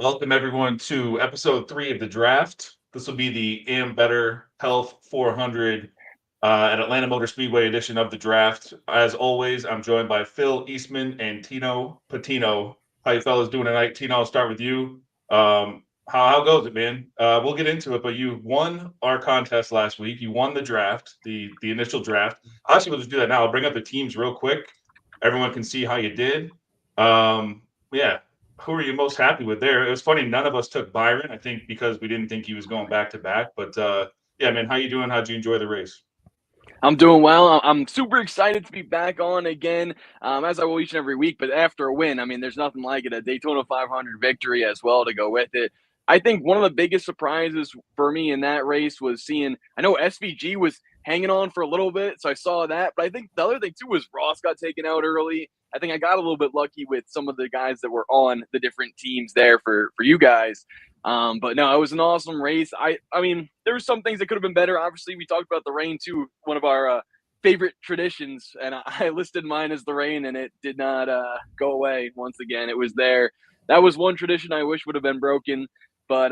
Welcome everyone to episode 3 of the draft. This will be the Ambetter Health 400 at Atlanta Motor Speedway edition of the draft. As always, I'm joined by Phil Eastman and Tino Patino. How you fellas doing tonight? Tino, I'll start with you. How goes it, man? We'll get into it, but you won our contest last week. You won the draft, the initial draft. Actually, we'll just do that now. I'll bring up the teams real quick. Everyone can see how you did. Yeah, who are you most happy with there? It was funny, none of us took Byron, I think because we didn't think he was going back to back. But yeah, man, how you doing? How'd you enjoy the race? I'm doing well. I'm super excited to be back on again, as I will each and every week. But after a win, I mean, there's nothing like it. A Daytona 500 victory as well to go with it. I think one of the biggest surprises for me in that race was seeing. I know SVG was hanging on for a little bit, so I saw that. But I think the other thing too was Ross got taken out early. I think I got a little bit lucky with some of the guys that were on the different teams there for you guys. But no, it was an awesome race. I mean, there were some things that could have been better. Obviously, we talked about the rain too, one of our favorite traditions, and I listed mine as the rain, and it did not go away. Once again, it was there. That was one tradition I wish would have been broken. But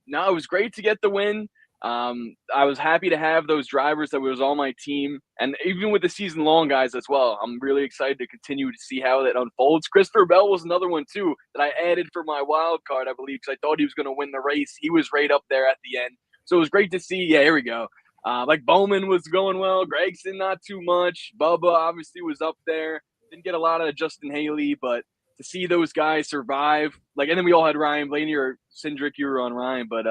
no, it was great to get the win. I was happy to have those drivers that was on my team, and even with the season long guys as well. I'm really excited to continue to see how that unfolds. Christopher Bell was another one too that I added for my wild card, I believe, because I thought he was going to win the race. He was right up there at the end, so it was great to see. Yeah, here we go. Like Bowman was going well, Gregson not too much. Bubba obviously was up there. Didn't get a lot of Justin Haley, but to see those guys survive, like, and then we all had Ryan Blaney or Cindric, you were on Ryan, but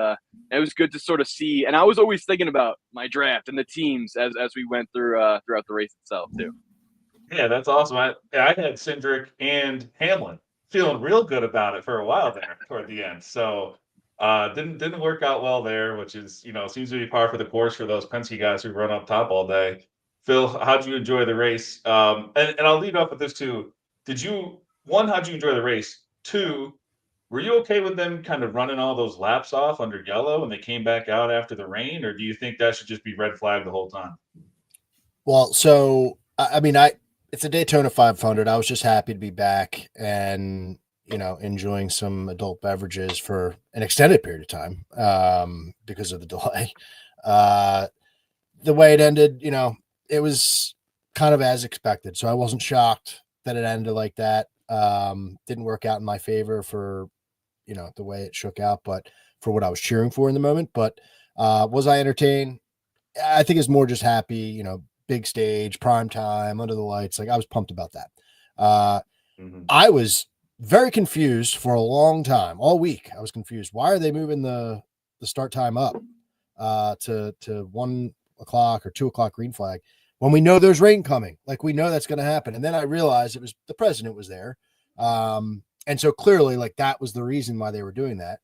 it was good to sort of see. And I was always thinking about my draft and the teams as we went through throughout the race itself too. Yeah, that's awesome. I had Cindric and Hamlin feeling real good about it for a while there toward the end. So didn't work out well there, which is seems to be par for the course for those Penske guys who run up top all day. Phil, how'd you enjoy the race? And I'll lead off with this too. Did you one? How'd you enjoy the race? Two, were you okay with them kind of running all those laps off under yellow when they came back out after the rain, or do you think that should just be red flag the whole time? Well, so I mean, it's a Daytona 500. I was just happy to be back and enjoying some adult beverages for an extended period of time because of the delay. Uh, the way it ended, it was kind of as expected. So I wasn't shocked that it ended like that. Didn't work out in my favor for the way it shook out, but for what I was cheering for in the moment. But was I entertained? I think it's more just happy, big stage, prime time, under the lights. Like I was pumped about that. I was very confused for a long time, all week. I was confused. Why are they moving the start time up to 1 o'clock or 2 o'clock green flag when we know there's rain coming? Like we know that's going to happen. And then I realized it was the president was there. And so clearly like that was the reason why they were doing that.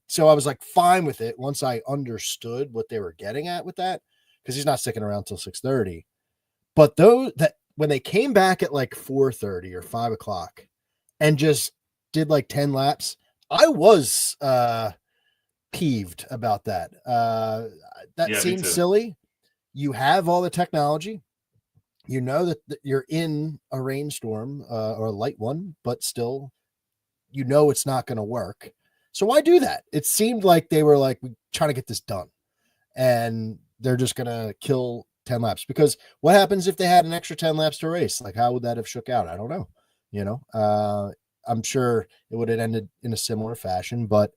So I was like fine with it once I understood what they were getting at with that, because he's not sticking around till 6:30. But when they came back at like 4:30 or 5 o'clock and just did like 10 laps, I was peeved about that. That seems silly. You have all the technology. You know that you're in a rainstorm or a light one, but still, it's not going to work. So why do that? It seemed like they were like trying to get this done, and they're just going to kill 10 laps. Because what happens if they had an extra 10 laps to race? Like, how would that have shook out? I don't know. I'm sure it would have ended in a similar fashion, but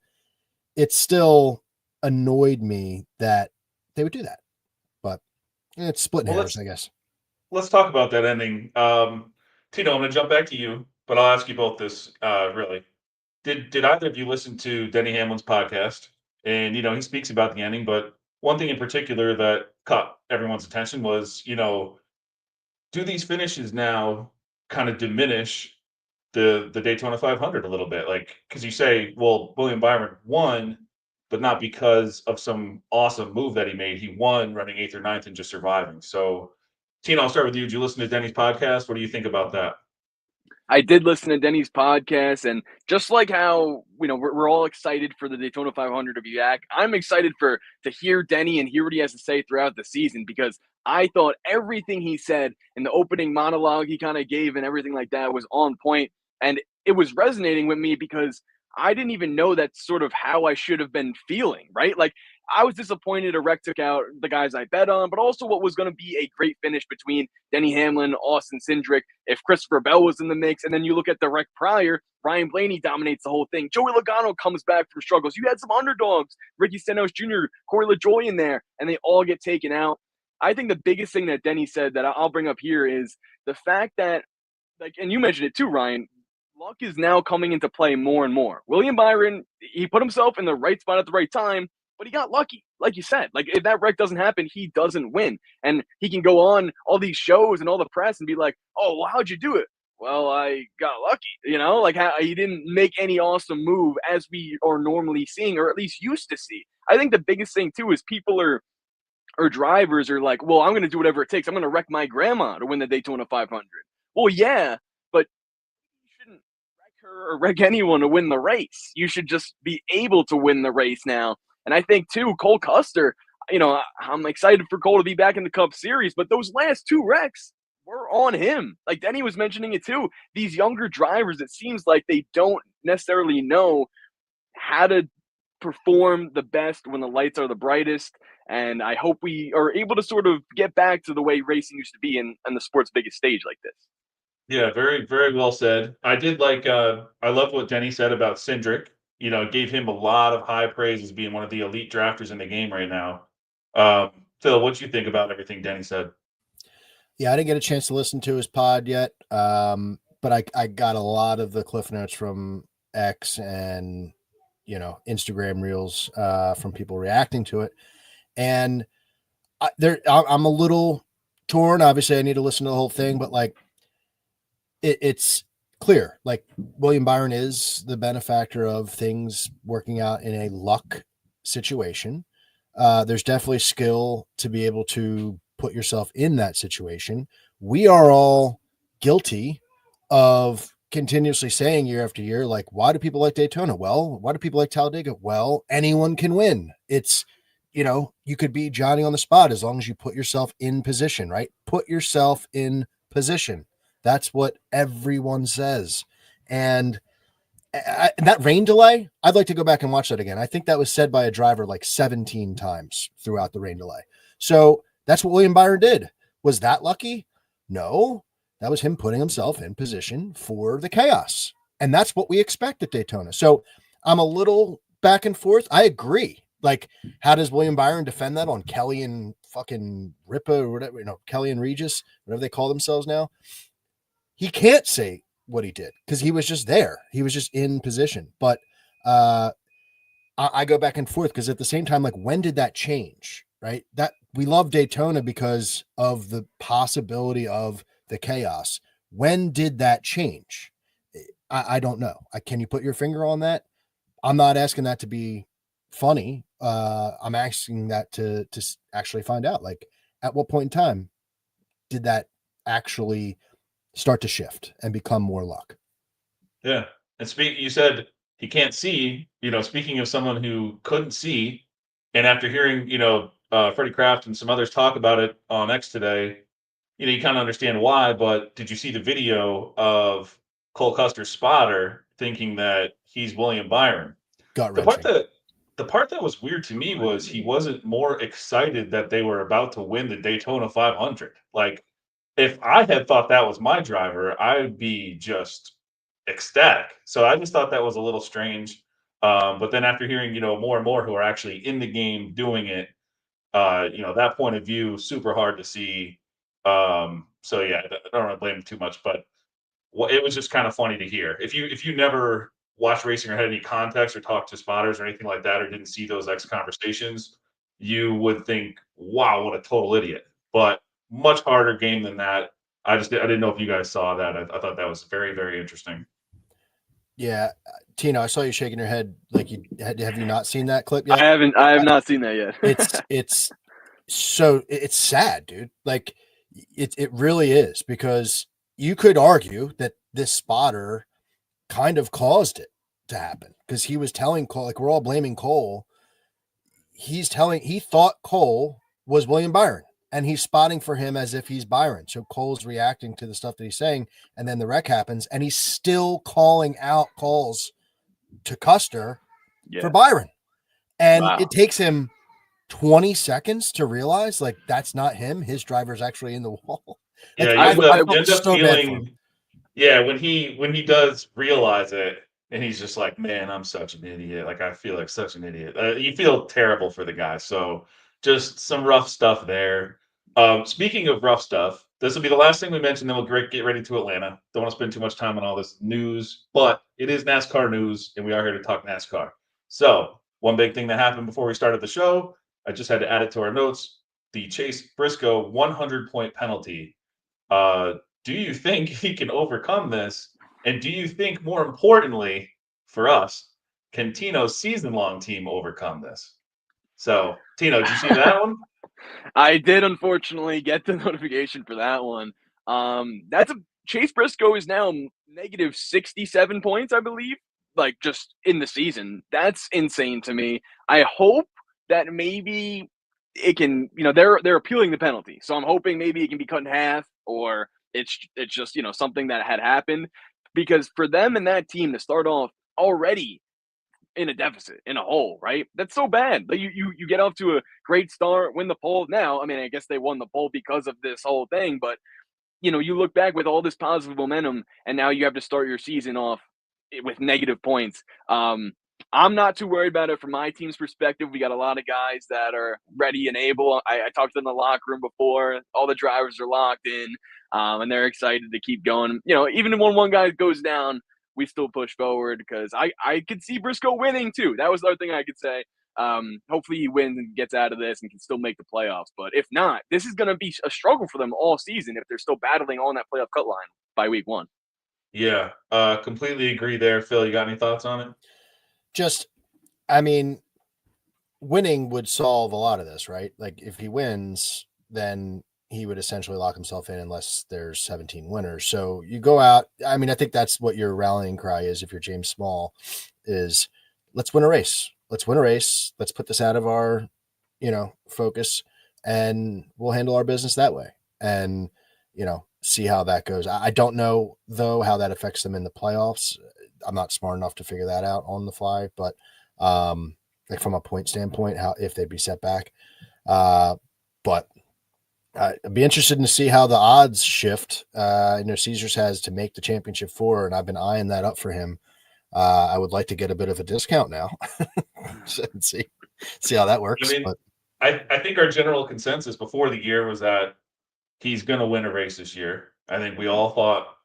it still annoyed me that they would do that. But it's splitting hairs, I guess. Let's talk about that ending. Tino, I'm going to jump back to you, but I'll ask you both this really. Did either of you listen to Denny Hamlin's podcast? And he speaks about the ending, but one thing in particular that caught everyone's attention was, do these finishes now kind of diminish the Daytona 500 a little bit? Like, because you say, well, William Byron won, but not because of some awesome move that he made. He won running eighth or ninth and just surviving. So, Tina, I'll start with you. Did you listen to Denny's podcast? What do you think about that? I did listen to Denny's podcast, and just like how we're all excited for the Daytona 500 to be back, I'm excited to hear Denny and hear what he has to say throughout the season, because I thought everything he said in the opening monologue he kind of gave and everything like that was on point, and it was resonating with me because I didn't even know that's sort of how I should have been feeling, right? Like, I was disappointed a wreck took out the guys I bet on, but also what was going to be a great finish between Denny Hamlin, Austin Cindric, if Christopher Bell was in the mix. And then you look at the wreck prior, Ryan Blaney dominates the whole thing. Joey Logano comes back from struggles. You had some underdogs, Ricky Stenhouse Jr., Corey LaJoy in there, and they all get taken out. I think the biggest thing that Denny said that I'll bring up here is the fact that, like, and you mentioned it too, Ryan, luck is now coming into play more and more. William Byron, he put himself in the right spot at the right time, but he got lucky. Like you said, like if that wreck doesn't happen, he doesn't win. And he can go on all these shows and all the press and be like, oh, well, how'd you do it? Well, I got lucky, like how he didn't make any awesome move as we are normally seeing, or at least used to see. I think the biggest thing too is people or drivers are like, well, I'm going to do whatever it takes. I'm going to wreck my grandma to win the Daytona 500. Well, yeah, but you shouldn't wreck her or wreck anyone to win the race. You should just be able to win the race now. And I think, too, Cole Custer, I'm excited for Cole to be back in the Cup Series, but those last two wrecks were on him. Like Denny was mentioning it, too. These younger drivers, it seems like they don't necessarily know how to perform the best when the lights are the brightest. And I hope we are able to sort of get back to the way racing used to be in the sport's biggest stage like this. Yeah, very, very well said. I did like, I loved what Denny said about Cindric. Gave him a lot of high praise as being one of the elite drafters in the game right now. Phil, what do you think about everything Denny said? Yeah, I didn't get a chance to listen to his pod yet, but I got a lot of the cliff notes from X and Instagram reels from people reacting to it, and I'm a little torn. Obviously, I need to listen to the whole thing, but like it's clear, like William Byron is the benefactor of things working out in a luck situation. There's definitely skill to be able to put yourself in that situation. We are all guilty of continuously saying year after year, like, why do people like Daytona? Well, why do people like Talladega? Well, anyone can win. It's, you could be Johnny on the spot as long as you put yourself in position, right? Put yourself in position. That's what everyone says. And that rain delay, I'd like to go back and watch that again. I think that was said by a driver like 17 times throughout the rain delay. So that's what William Byron did. Was that lucky? No, that was him putting himself in position for the chaos. And that's what we expect at Daytona. So I'm a little back and forth. I agree. Like, how does William Byron defend that on Kelly and fucking Ripa or whatever, Kelly and Regis, whatever they call themselves now? He can't say what he did because he was just there. He was just in position. But I go back and forth because at the same time, like, when did that change? Right? That we love Daytona because of the possibility of the chaos. When did that change? I don't know. Can you put your finger on that? I'm not asking that to be funny. I'm asking that to actually find out. Like, at what point in time did that actually start to shift and become more luck? Yeah. And you said he can't see, speaking of someone who couldn't see, and after hearing, Freddie Kraft and some others talk about it on X today, you kind of understand why, but did you see the video of Cole Custer's spotter thinking that he's William Byron? Gut The part wrenching. that the part that was weird to me was he wasn't more excited that they were about to win the Daytona 500. Like, if I had thought that was my driver, I'd be just ecstatic. So I just thought that was a little strange. But then after hearing, more and more who are actually in the game doing it, that point of view, super hard to see. So yeah, I don't want to blame him too much, but it was just kind of funny to hear. If you never watched racing or had any context or talked to spotters or anything like that, or didn't see those X conversations, you would think, wow, what a total idiot. But much harder game than that. I didn't know if you guys saw that. I thought that was very, very interesting. Yeah. Tino, I saw you shaking your head. Like, have you not seen that clip yet? I have not seen that yet. it's sad, dude. Like, it really is, because you could argue that this spotter kind of caused it to happen, because he was telling Cole, like, we're all blaming Cole. He thought Cole was William Byron, and he's spotting for him as if he's Byron. So Cole's reacting to the stuff that he's saying, and then the wreck happens, and he's still calling out calls to Custer Yeah. for Byron. And Wow. it takes him 20 seconds to realize like that's not him. His driver's actually in the wall. Yeah, Like, you I end felt up so bad for him. feeling. Yeah, when he does realize it, and he's just like, "Man, I'm such an idiot." Like, I feel like such an idiot. You feel terrible for the guy. So, just some rough stuff there. Speaking of rough stuff, this will be the last thing we mention. Then we'll get ready to Atlanta. Don't want to spend too much time on all this news, but it is NASCAR news, and we are here to talk NASCAR. So, one big thing that happened before we started the show, I just had to add it to our notes. The Chase Briscoe 100-point penalty. Uh, do you think he can overcome this? And do you think, more importantly for us, can Tino's season-long team overcome this? So, Tino, did you see that one? I did unfortunately get the notification for that one. That's a Chase Briscoe is now negative 67 points, I believe, like just in the season. That's insane to me. I hope that maybe it can, they're appealing the penalty. So I'm hoping maybe it can be cut in half or it's just, something that had happened because for them and that team to start off already in a deficit, in a hole, right? That's so bad. Like you get off to a great start, win the poll. Now, I mean, I guess they won the poll because of this whole thing, but you look back with all this positive momentum, and now you have to start your season off with negative points. I'm not too worried about it from my team's perspective. We got a lot of guys that are ready and able. I talked to them in the locker room before. All the drivers are locked in, and they're excited to keep going. Even when one guy goes down, we still push forward because I could see Briscoe winning too. That was the other thing I could say. Hopefully he wins and gets out of this and can still make the playoffs. But if not, this is going to be a struggle for them all season if they're still battling on that playoff cut line by week 1. Yeah, completely agree there. Phil, you got any thoughts on it? Just, I mean, winning would solve a lot of this, right? Like if he wins, then he would essentially lock himself in unless there's 17 winners. So you go out. I mean, I think that's what your rallying cry is. If you're James Small, is let's win a race. Let's win a race. Let's put this out of our, focus, and we'll handle our business that way. And see how that goes. I don't know though how that affects them in the playoffs. I'm not smart enough to figure that out on the fly, but like from a point standpoint, how if they'd be set back. But I'd be interested to see how the odds shift. Caesars has to make the championship 4, and I've been eyeing that up for him. I would like to get a bit of a discount now and see how that works. I mean, but I think our general consensus before the year was that he's going to win a race this year. I think we all thought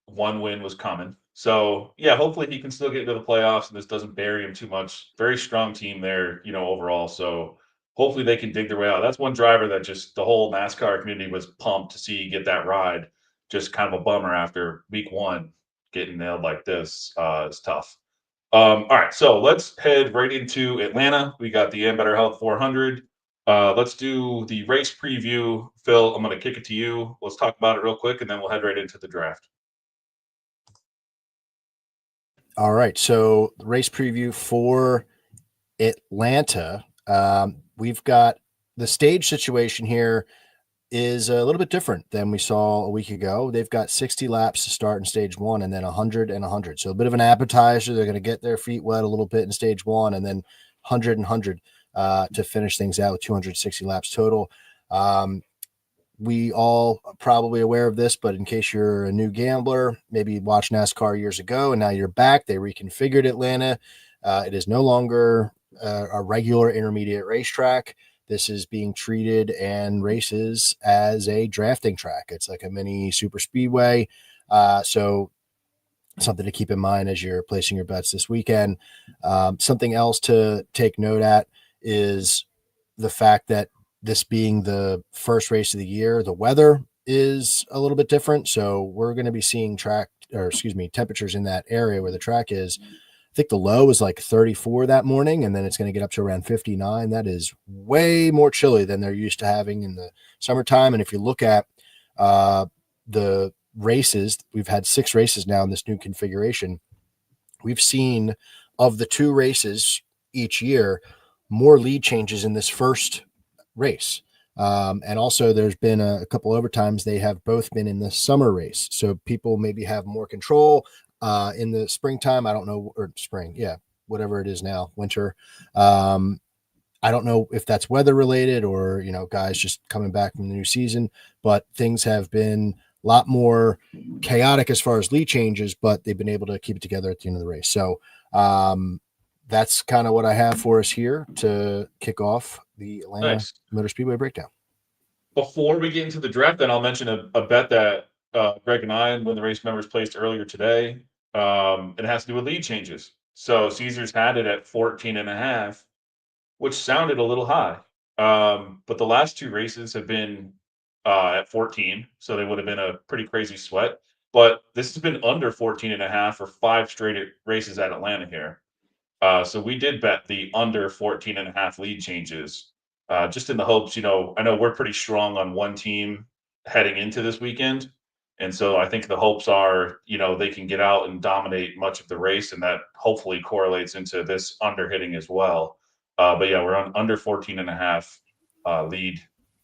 one win was coming. So, yeah, hopefully he can still get into the playoffs and this doesn't bury him too much. Very strong team there, overall. So, hopefully they can dig their way out. That's one driver that just the whole NASCAR community was pumped to see get that ride. Just kind of a bummer after week 1 getting nailed like this is tough. All right, so let's head right into Atlanta. We got the Ambetter Health 400. Let's do the race preview. Phil, I'm going to kick it to you. Let's talk about it real quick, and then we'll head right into the draft. all right, so the race preview for Atlanta. We've got the stage situation here is a little bit different than we saw a week ago. They've got 60 laps to start in stage 1 and then 100 and 100. So a bit of an appetizer. They're going to get their feet wet a little bit in stage 1 and then 100 and 100 to finish things out with 260 laps total. We all are probably aware of this, but in case you're a new gambler, maybe you watched NASCAR years ago and now you're back. They reconfigured Atlanta. It is no longer a regular intermediate racetrack. This is being treated and races as a drafting track. It's like a mini super speedway. So something to keep in mind as you're placing your bets this weekend. Something else to take note at is the fact that this being the first race of the year, the weather is a little bit different. So we're going to be seeing temperatures in that area where the track is. I think the low is like 34 that morning, and then it's going to get up to around 59. That is way more chilly than they're used to having in the summertime. And if you look at the races, we've had 6 races now in this new configuration. We've seen of the 2 races each year, more lead changes in this first race. And also there's been a couple overtimes. They have both been in the summer race. So people maybe have more control in the springtime. I don't know, or spring. Yeah. whatever it is now, winter. I don't know if that's weather related or, guys just coming back from the new season, but things have been a lot more chaotic as far as lead changes, but they've been able to keep it together at the end of the race. So that's kind of what I have for us here to kick off the Atlanta Motor Speedway breakdown. Before we get into the draft, then I'll mention a bet that Greg and I, when the race members placed earlier today. It has to do with lead changes. So Caesars had it at 14.5, which sounded a little high. But the last two races have been at 14, so they would have been a pretty crazy sweat. But this has been under 14.5 for 5 straight races at Atlanta here. So we did bet the under 14.5 lead changes, just in the hopes, I know we're pretty strong on one team heading into this weekend. And so I think the hopes are, they can get out and dominate much of the race, and that hopefully correlates into this under hitting as well. But yeah, we're on under 14.5 lead,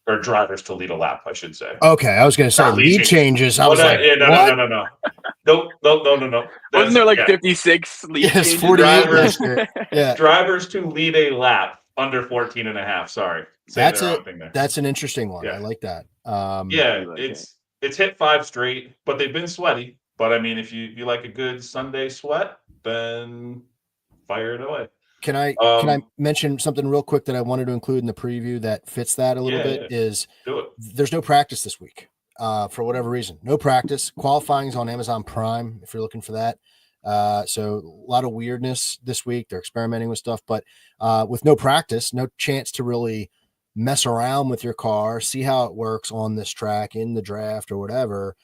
or drivers to lead a lap, I should say. Okay, I was going to say lead changes. I was no, like, no. No. Wasn't there like 56 lead changes? 48 drivers to lead a lap under 14.5. Sorry. That's an interesting one. Yeah. I like that. It's hit 5 straight, but they've been sweaty. But I mean, if you like a good Sunday sweat, then fire it away. Can I mention something real quick that I wanted to include in the preview that fits that a little bit? Is there's no practice this week for whatever reason. No practice. Qualifying is on Amazon Prime if you're looking for that. So a lot of weirdness this week. They're experimenting with stuff, but with no practice, no chance to really mess around with your car, see how it works on this track in the draft or whatever.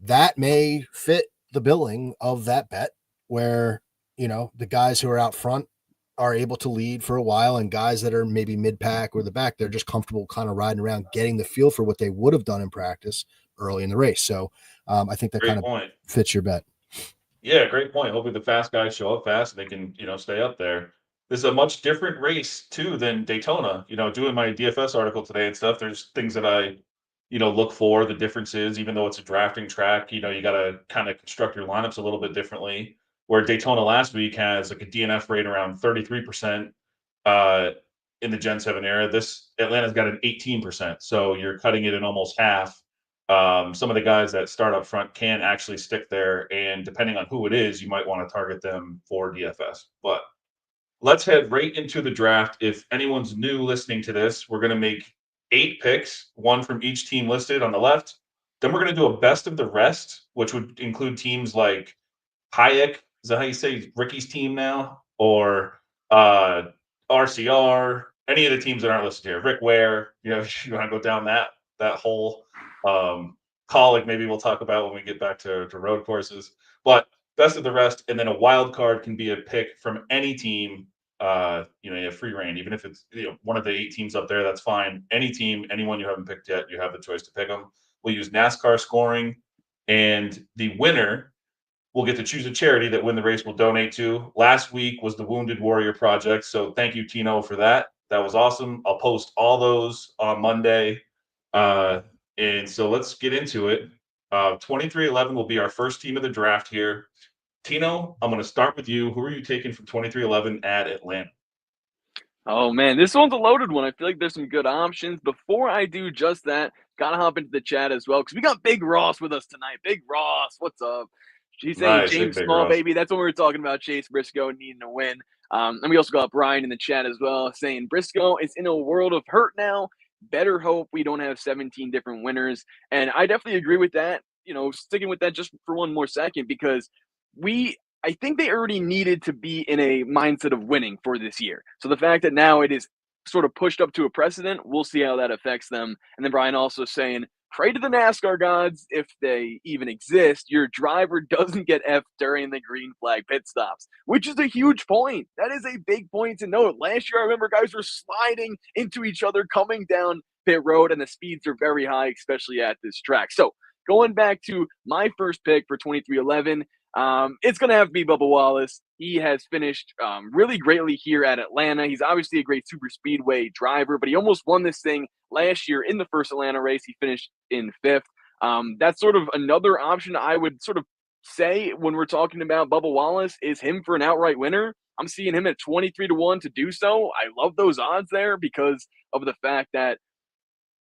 That may fit the billing of that bet where, the guys who are out front are able to lead for a while, and guys that are maybe mid-pack or the back, they're just comfortable kind of riding around, getting the feel for what they would have done in practice early in the race. So I think that kind of fits your bet. Yeah, great point. Hopefully the fast guys show up fast and they can, stay up there. This is a much different race too than Daytona. Doing my DFS article today and stuff, there's things that I, look for, the differences, even though it's a drafting track, you got to kind of construct your lineups a little bit differently. Where Daytona last week has like a DNF rate around 33% in the Gen 7 era. This Atlanta's got an 18%. So you're cutting it in almost half. Some of the guys that start up front can actually stick there. And depending on who it is, you might want to target them for DFS. But let's head right into the draft. If anyone's new listening to this, we're going to make 8 picks, 1 from each team listed on the left. Then we're going to do a best of the rest, which would include teams like Hayek. Is that how you say Ricky's team now? Or RCR, any of the teams that aren't listed here. Rick Ware, if you want to go down that whole Colic, maybe we'll talk about when we get back to road courses. But best of the rest, and then a wild card can be a pick from any team. You have free reign, even if it's one of the 8 teams up there, that's fine. Any team, anyone you haven't picked yet, you have the choice to pick them. We'll use NASCAR scoring, and the winner will get to choose a charity that Win the Race will donate to. Last week was the Wounded Warrior Project, so thank you, Tino, for that. That was awesome. I'll post all those on Monday. And so let's get into it. 2311 will be our first team of the draft here. Tino, I'm going to start with you. Who are you taking from 2311 at Atlanta? Oh, man, this one's a loaded one. I feel like there's some good options. Before I do just that, got to hop into the chat as well because we got Big Ross with us tonight. Big Ross, what's up? She's saying nice, James Small, Ross. Baby. That's what we were talking about, Chase Briscoe needing to win. And we also got Brian in the chat as well saying Briscoe is in a world of hurt now. Better hope we don't have 17 different winners. And I definitely agree with that. Sticking with that just for one more second because I think they already needed to be in a mindset of winning for this year. So the fact that now it is sort of pushed up to a precedent, we'll see how that affects them. And then Brian also saying, pray to the NASCAR gods, if they even exist, your driver doesn't get F during the green flag pit stops, which is a huge point. That is a big point to note. Last year, I remember guys were sliding into each other coming down pit road, and the speeds are very high, especially at this track. So going back to my first pick for 2311, it's going to have to be Bubba Wallace. He has finished really greatly here at Atlanta. He's obviously a great super speedway driver, but he almost won this thing last year in the first Atlanta race. He finished in 5th. That's sort of another option I would sort of say when we're talking about Bubba Wallace is him for an outright winner, I'm seeing him at 23-1 to do so. I love those odds there because of the fact that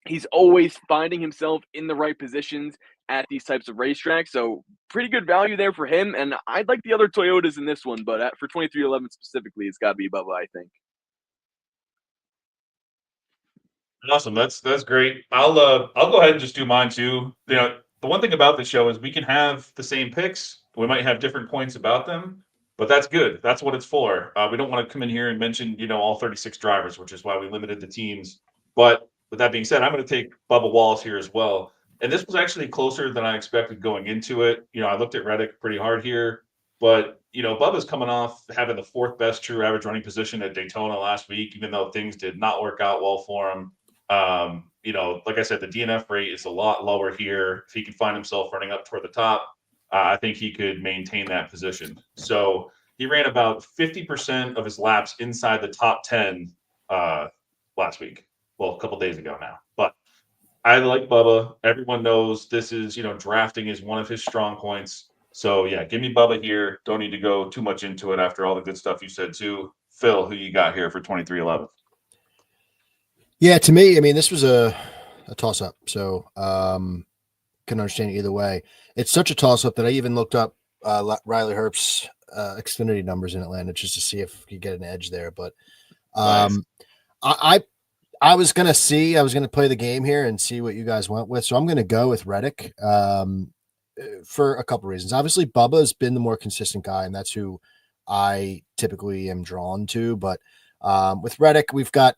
he's always finding himself in the right positions at these types of racetracks. So pretty good value there for him. And I'd like the other Toyotas in this one, but for 23-11 specifically, it's got to be Bubba, I think. Awesome. That's great. I'll go ahead and just do mine too. The one thing about the show is we can have the same picks. We might have different points about them, but that's good. That's what it's for. We don't want to come in here and mention, all 36 drivers, which is why we limited the teams. But with that being said, I'm going to take Bubba Wallace here as well. And this was actually closer than I expected going into it. I looked at Reddick pretty hard here, but Bubba's coming off having the fourth best true average running position at Daytona last week, even though things did not work out well for him. Like I said, the DNF rate is a lot lower here. If he can find himself running up toward the top, I think he could maintain that position. So he ran about 50% of his laps inside the top 10 last week. Well, a couple days ago now. But I like Bubba. Everyone knows this is, drafting is one of his strong points. So yeah, give me Bubba here. Don't need to go too much into it after all the good stuff you said too. Phil, who you got here for 23-11? Yeah, to me, I mean, this was a toss-up, so can understand it either way. It's such a toss-up that I even looked up Riley Herbst's Xfinity numbers in Atlanta just to see if we could get an edge there. But Nice. I was going to play the game here and see what you guys went with. So I'm going to go with Reddick for a couple reasons. Obviously, Bubba's been the more consistent guy, and that's who I typically am drawn to. But with Reddick, we've got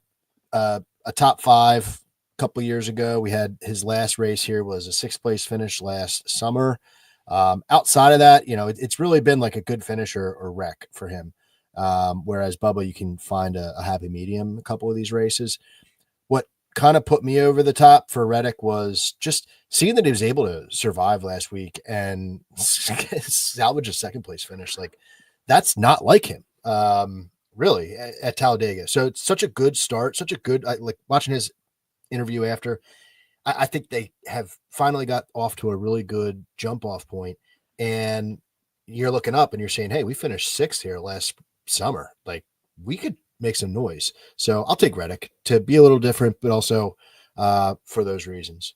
a top five a couple of years ago. We had his last race here was a sixth place finish last summer. Outside of that, it's really been like a good finish or wreck for him. Whereas Bubba, you can find a happy medium a couple of these races. What kind of put me over the top for Reddick was just seeing that he was able to survive last week and salvage a second place finish. Like, that's not like him. Really at Talladega. So it's such a good start, such a good, like watching his interview after, I think they have finally got off to a really good jump off point. And you're looking up and you're saying, hey, we finished sixth here last summer. Like, we could make some noise. So I'll take Reddick to be a little different, but also for those reasons.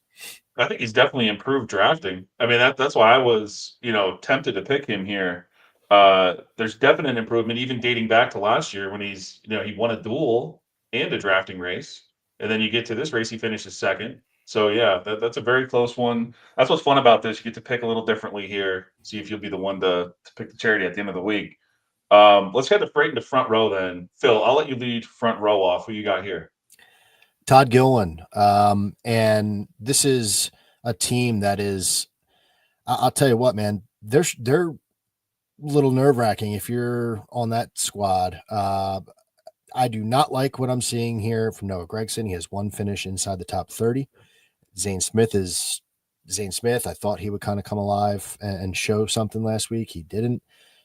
I think he's definitely improved drafting. I mean, that's why I was, tempted to pick him here. There's definite improvement, even dating back to last year when he's, he won a duel and a drafting race. And then you get to this race, he finishes second. So yeah, that's a very close one. That's what's fun about this. You get to pick a little differently here. See if you'll be the one to pick the charity at the end of the week. Let's head straight into front row then. Phil, I'll let you lead front row off. Who you got here? Todd Gilliland. And this is a team that is, I'll tell you what, man, they're a little nerve wracking if you're on that squad. I do not like what I'm seeing here from Noah Gragson. He has one finish inside the top 30. Zane Smith. I thought he would kind of come alive and show something last week. He didn't.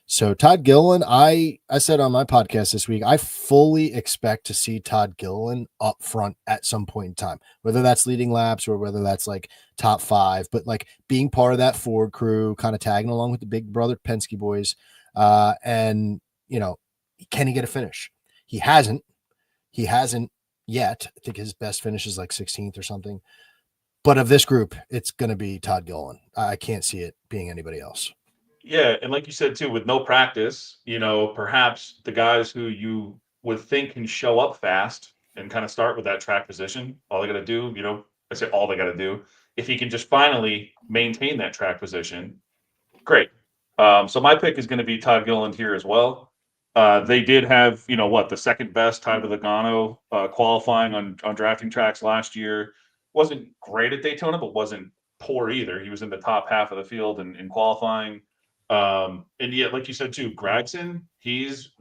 So Todd Gilliland, I said on my podcast this week, I fully expect to see Todd Gilliland up front at some point in time, whether that's leading laps or whether that's like top five, but like being part of that Ford crew, kind of tagging along with the big brother Penske boys. And, can he get a finish? He hasn't yet. I think his best finish is like 16th or something. But of this group, it's going to be Todd Gilliland. I can't see it being anybody else. Yeah, and like you said too, with no practice, perhaps the guys who you would think can show up fast and kind of start with that track position, all they got to do, I say all they got to do, if he can just finally maintain that track position, great. So my pick is going to be Todd Gilliland here as well. They did have, the second best Ty Logano qualifying on drafting tracks last year. Wasn't great at Daytona, but wasn't poor either. He was in the top half of the field in qualifying. And yet, like you said too, Gragson, he's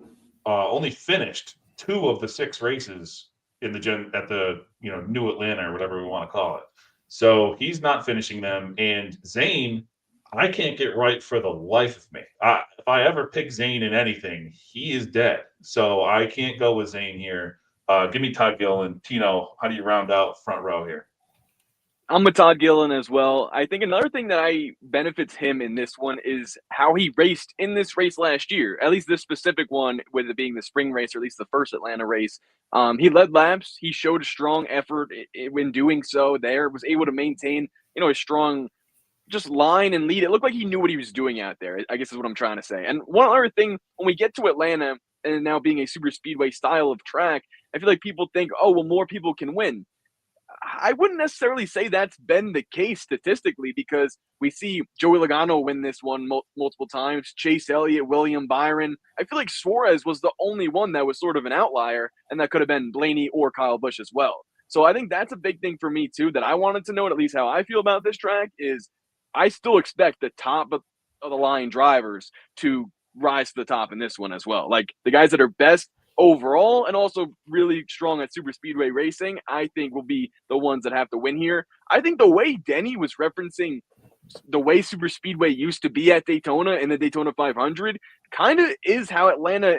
only finished 2 of the 6 races at the New Atlanta or whatever we want to call it. So he's not finishing them. And Zane, I can't get right for the life of me. If I ever pick Zane in anything, he is dead. So I can't go with Zane here. Give me Todd Gilliland. Tino, how do you round out front row here? I'm with Todd Gillen as well. I think another thing that benefits him in this one is how he raced in this race last year. At least this specific one, with it being the spring race, or at least the first Atlanta race. He led laps. He showed a strong effort when doing so. There was able to maintain, a strong just line and lead. It looked like he knew what he was doing out there, I guess is what I'm trying to say. And one other thing, when we get to Atlanta and now being a super speedway style of track, I feel like people think, oh, well, more people can win. I wouldn't necessarily say that's been the case statistically, because we see Joey Logano win this one multiple times, Chase Elliott, William Byron. I feel like Suarez was the only one that was sort of an outlier, and that could have been Blaney or Kyle Busch as well. So I think that's a big thing for me too, that I wanted to know, at least how I feel about this track, is I still expect the top of the line drivers to rise to the top in this one as well. Like the guys that are best overall and also really strong at super speedway racing, I think will be the ones that have to win here. I think the way Denny was referencing the way super speedway used to be at Daytona in the Daytona 500 kind of is how Atlanta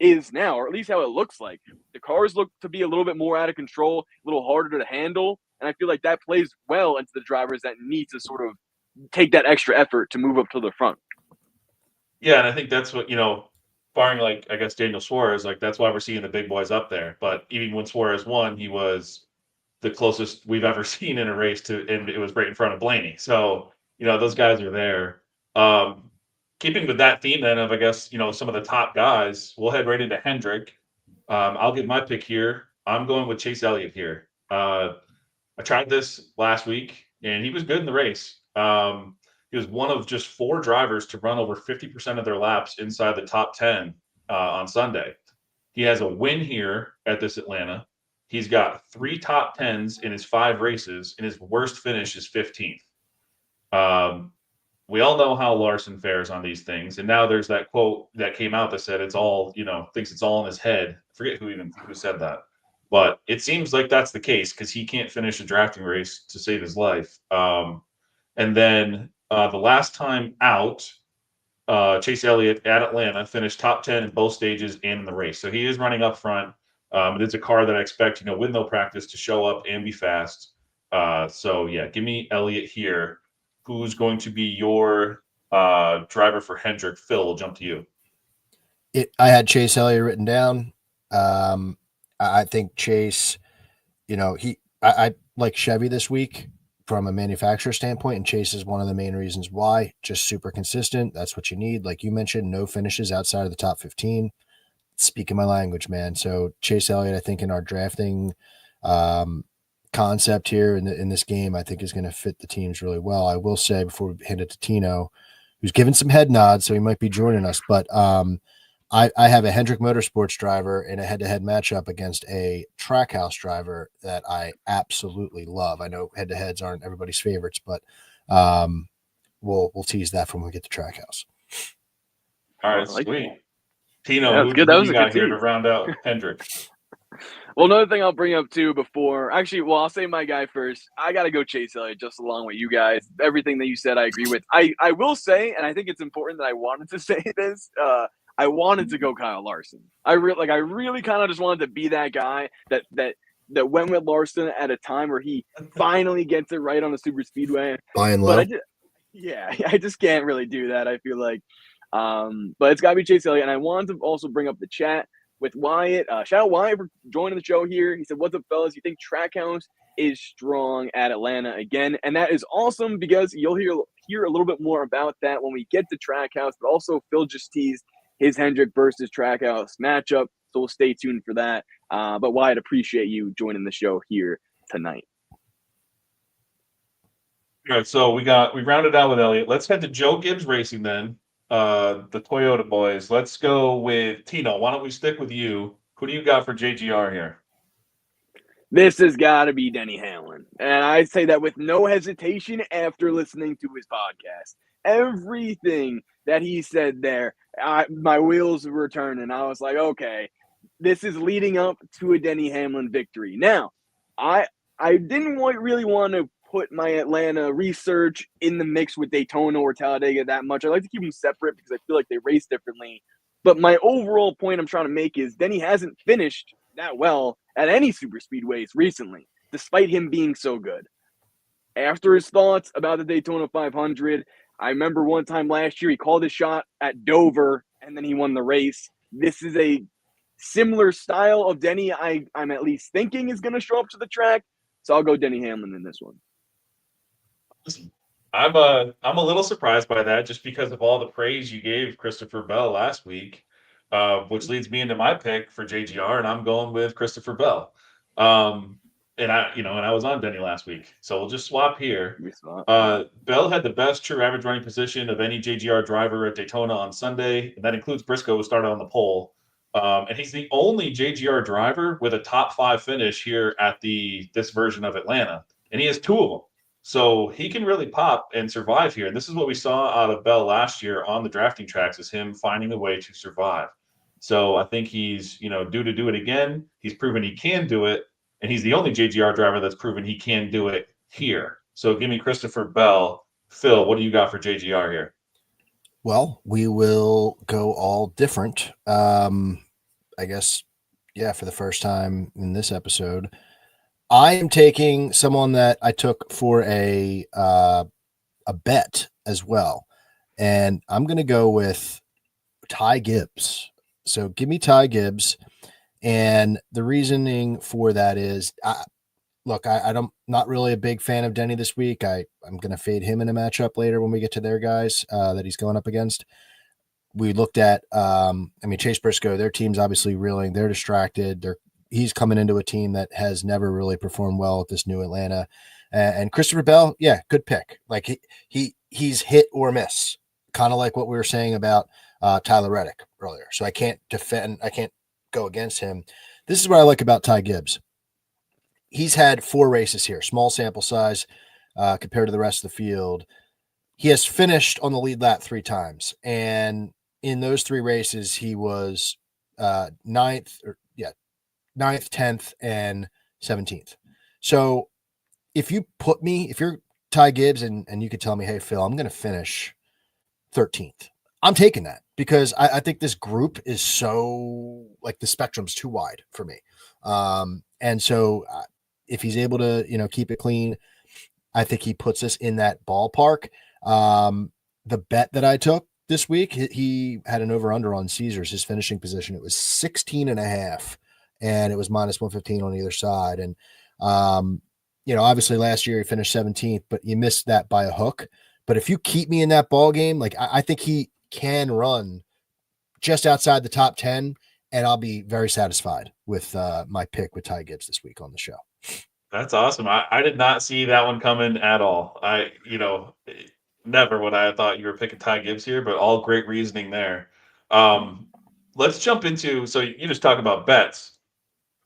is now, or at least how it looks like. The cars look to be a little bit more out of control, a little harder to handle, and I feel like that plays well into the drivers that need to sort of take that extra effort to move up to the front. Yeah, and I think that's what, barring like I guess Daniel Suarez, like that's why we're seeing the big boys up there. But even when Suarez won, he was the closest we've ever seen in a race to, and it was right in front of Blaney. So, those guys are there. Keeping with that theme then of, I guess, some of the top guys, we'll head right into Hendrick. I'll give my pick here. I'm going with Chase Elliott here. I tried this last week, and he was good in the race. He was one of just 4 drivers to run over 50% of their laps inside the top 10 on Sunday. He has a win here at this Atlanta. He's got 3 top 10s in his 5 races, and his worst finish is 15th. We all know how Larson fares on these things, and now there's that quote that came out that said it's all, thinks it's all in his head. I forget who said that, but it seems like that's the case because he can't finish a drafting race to save his life. And then the last time out, Chase Elliott at Atlanta finished top 10 in both stages and in the race. So he is running up front. It is a car that I expect, with no practice, to show up and be fast. So, yeah, give me Elliott here. Who's going to be your driver for Hendrick? Phil, we'll jump to you. I had Chase Elliott written down. I think Chase, I like Chevy this week from a manufacturer standpoint, and Chase is one of the main reasons why. Just super consistent. That's what you need. Like you mentioned, no finishes outside of the top 15. Speaking my language, man. So Chase Elliott, I think in our drafting concept here in this game, I think is going to fit the teams really well. I will say before we hand it to Tino, who's giving some head nods, so he might be joining us, but I have a Hendrick Motorsports driver in a head-to-head matchup against a Trackhouse driver that I absolutely love. I know head-to-heads aren't everybody's favorites, but we'll tease that when we get to Trackhouse. All right, like sweet. Tino, yeah, who good. That was you a got good here tease. to round out Hendrick? Well, another thing I'll bring up too I'll say my guy first. I got to go Chase Elliott just along with you guys. Everything that you said, I agree with. I will say, and I think it's important that I wanted to say this, I wanted to go Kyle Larson. I really kind of just wanted to be that guy that went with Larson at a time where he finally gets it right on the super speedway. Buy and low. But I just can't really do that, I feel like. But it's got to be Chase Elliott. And I wanted to also bring up the chat with Wyatt. Shout out Wyatt for joining the show here. He said, "What's up, fellas? You think Trackhouse is strong at Atlanta again?" And that is awesome because you'll hear a little bit more about that when we get to Trackhouse. But also, Phil just teased his Hendrick versus Trackhouse matchup, so we'll stay tuned for that. But Wyatt, appreciate you joining the show here tonight. All right, so we rounded out with Elliott. Let's head to Joe Gibbs Racing then. The Toyota boys. Let's go with Tino. Why don't we stick with you? Who do you got for JGR here? This has got to be Denny Hamlin. And I say that with no hesitation after listening to his podcast. Everything that he said there, my wheels were turning. I was like, okay, this is leading up to a Denny Hamlin victory. Now, I didn't really want to put my Atlanta research in the mix with Daytona or Talladega that much. I like to keep them separate because I feel like they race differently. But my overall point I'm trying to make is Denny hasn't finished that well at any super speedways recently, despite him being so good. after his thoughts about the Daytona 500. I remember one time last year he called a shot at Dover and then he won the race. This is a similar style of Denny I'm at least thinking is going to show up to the track. So I'll go Denny Hamlin in this one. Listen, I'm a little surprised by that just because of all the praise you gave Christopher Bell last week, which leads me into my pick for JGR, and I'm going with Christopher Bell. And I was on Denny last week, so we'll just swap here. Bell had the best true average running position of any JGR driver at Daytona on Sunday, and that includes Briscoe, who started on the pole. And he's the only JGR driver with a top 5 finish here at this version of Atlanta, and he has 2 of them. So he can really pop and survive here. And this is what we saw out of Bell last year on the drafting tracks, is him finding a way to survive. So I think he's, due to do it again. He's proven he can do it. And he's the only JGR driver that's proven he can do it here. So give me Christopher Bell. Phil, what do you got for JGR here? Well, we will go all different. I guess, for the first time in this episode, I am taking someone that I took for a bet as well. And I'm going to go with Ty Gibbs. So give me Ty Gibbs. And the reasoning for that is, I'm not really a big fan of Denny this week. I'm going to fade him in a matchup later when we get to their guys that he's going up against. We looked at, Chase Briscoe, their team's obviously reeling. They're distracted. He's coming into a team that has never really performed well at this new Atlanta. And Christopher Bell, good pick. Like he's hit or miss, kind of like what we were saying about Tyler Reddick earlier. So I can't go against him. This is what I like about Ty Gibbs. He's had 4 races here, small sample size compared to the rest of the field. He has finished on the lead lap 3 times. And in those 3 races, he was 9th, 10th, and 17th. So if you're Ty Gibbs and you could tell me, hey, Phil, I'm going to finish 13th, I'm taking that because I think this group is so, like, the spectrum's too wide for me. And so if he's able to, keep it clean, I think he puts us in that ballpark. The bet that I took this week, he had an over-under on Caesars, his finishing position. It was 16.5. And it was minus 115 on either side. And, obviously last year he finished 17th, but you missed that by a hook. But if you keep me in that ball game, like I think he can run just outside the top 10, and I'll be very satisfied with my pick with Ty Gibbs this week on the show. That's awesome. I did not see that one coming at all. Never would I have thought you were picking Ty Gibbs here, but all great reasoning there. Let's jump into, so you just talk about bets.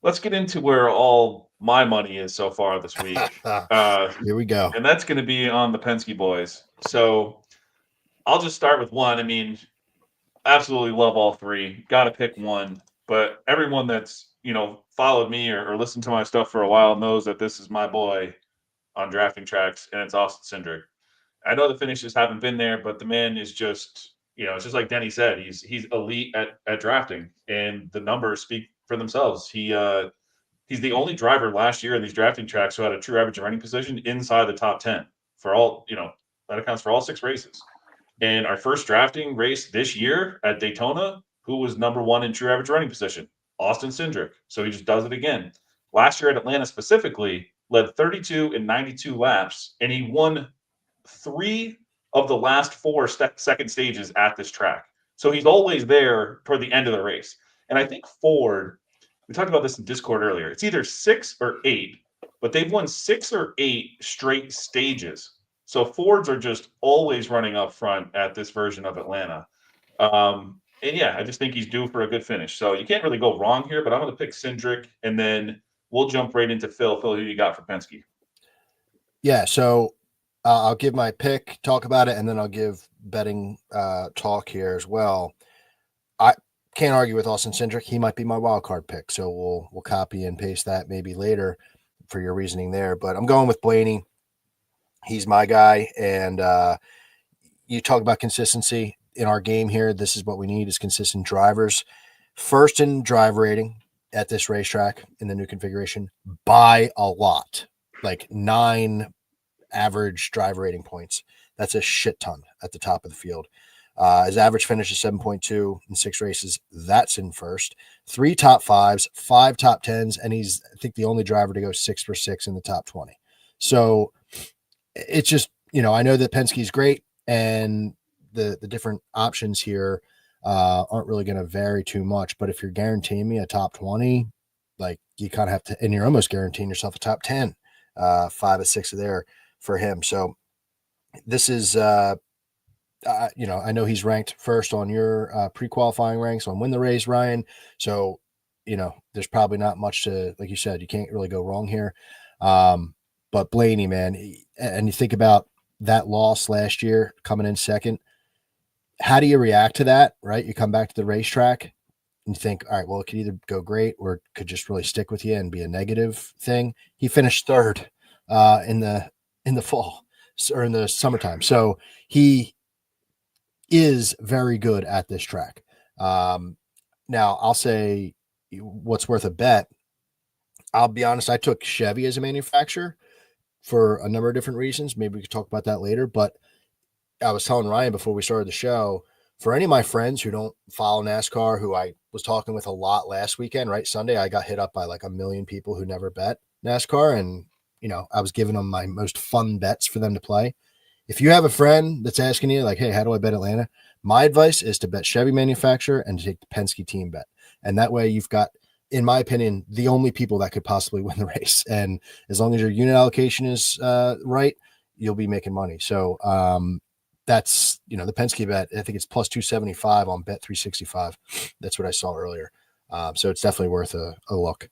Let's get into where all my money is so far this week. Here we go. And that's going to be on the Penske boys. So I'll just start with one. Absolutely love all 3. Got to pick one. But everyone that's, followed me or listened to my stuff for a while knows that this is my boy on drafting tracks, and it's Austin Cindric. I know the finishes haven't been there, but the man is just, it's just like Denny said, he's elite at drafting, and the numbers speak for themselves. He's the only driver last year in these drafting tracks who had a true average running position inside the top 10 for all, that accounts for all 6 races. And our first drafting race this year at Daytona, who was number 1 in true average running position? Austin Cindric. So he just does it again. Last year at Atlanta specifically, led 32 and 92 laps, and he won 3 of the last 4 second stages at this track. So he's always there toward the end of the race. And I think Ford, we talked about this in Discord earlier, it's either 6 or 8, but they've won 6 or 8 straight stages. So Fords are just always running up front at this version of Atlanta. I just think he's due for a good finish. So you can't really go wrong here, but I'm going to pick Cindric, and then we'll jump right into Phil. Phil, who you got for Penske? Yeah, so I'll give my pick, talk about it, and then I'll give betting talk here as well. I can't argue with Austin Cindric. He might be my wild card pick, so we'll copy and paste that maybe later for your reasoning there. But I'm going with Blaney. He's my guy, and you talk about consistency in our game here. This is what we need: is consistent drivers. First in drive rating at this racetrack in the new configuration by a lot, like 9 average driver rating points. That's a shit ton at the top of the field. His average finish is 7.2 in 6 races. That's in first. 3 top 5s, 5 top 10s, and he's, I think, the only driver to go 6 for 6 in the top 20. So it's just, I know that Penske's great, and the different options here aren't really going to vary too much. But if you're guaranteeing me a top 20, like, you kind of have to, and you're almost guaranteeing yourself a top 10, 5 or 6 there for him. So this is, I know he's ranked first on your pre-qualifying ranks on Win the Race, Ryan. So, there's probably not much to, like you said, you can't really go wrong here. But Blaney, man, and you think about that loss last year coming in second. How do you react to that, right? You come back to the racetrack and you think, all right, well, it could either go great or it could just really stick with you and be a negative thing. He finished third in the fall or in the summertime. So he is very good at this track. Now I'll say what's worth a bet. I'll be honest, I took Chevy as a manufacturer for a number of different reasons. Maybe we could talk about that later, but I was telling Ryan before we started the show, for any of my friends who don't follow NASCAR, who I was talking with a lot last weekend, right? Sunday, I got hit up by like 1 million people who never bet NASCAR. And, I was giving them my most fun bets for them to play. If you have a friend that's asking you like, hey, how do I bet Atlanta? My advice is to bet Chevy manufacturer and to take the Penske team bet. And that way you've got, in my opinion, the only people that could possibly win the race. And as long as your unit allocation is right, you'll be making money. So that's, the Penske bet. I think it's plus 275 on Bet 365. That's what I saw earlier. So it's definitely worth a look.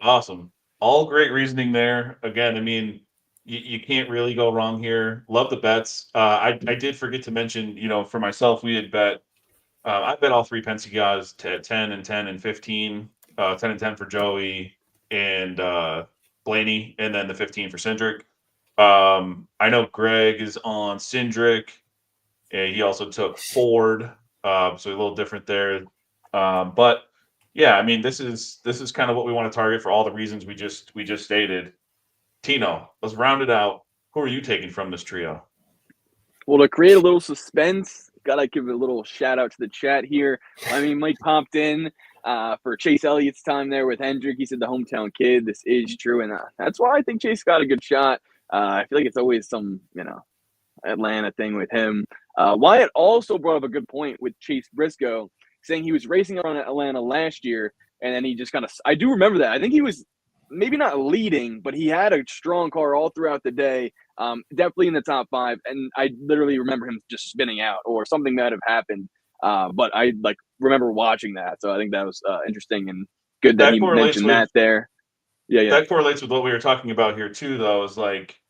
Awesome. All great reasoning there. Again, I mean, you can't really go wrong here. Love the bets. I did forget to mention, for myself, we had bet. I bet all 3 Penske guys to 10 and 10 and 15, 10 and 10 for Joey and Blaney, and then the 15 for Cindric. I know Greg is on Cindric, and he also took Ford, so a little different there. But yeah, I mean, this is kind of what we want to target for all the reasons we just stated. Tino, let's round it out. Who are you taking from this trio? Well, to create a little suspense, gotta give a little shout out to the chat here. I mean, Mike popped in for Chase Elliott's time there with Hendrick. He said the hometown kid. This is true, and that's why I think Chase got a good shot. I feel like it's always some, Atlanta thing with him. Wyatt also brought up a good point with Chase Briscoe, saying he was racing around Atlanta last year, and then he just kind of – I do remember that. I think he was maybe not leading, but he had a strong car all throughout the day, definitely in the top 5, and I literally remember him just spinning out or something that have happened. But I remember watching that, so I think that was interesting and good that he mentioned that there. Yeah. That correlates with what we were talking about here too, though, is like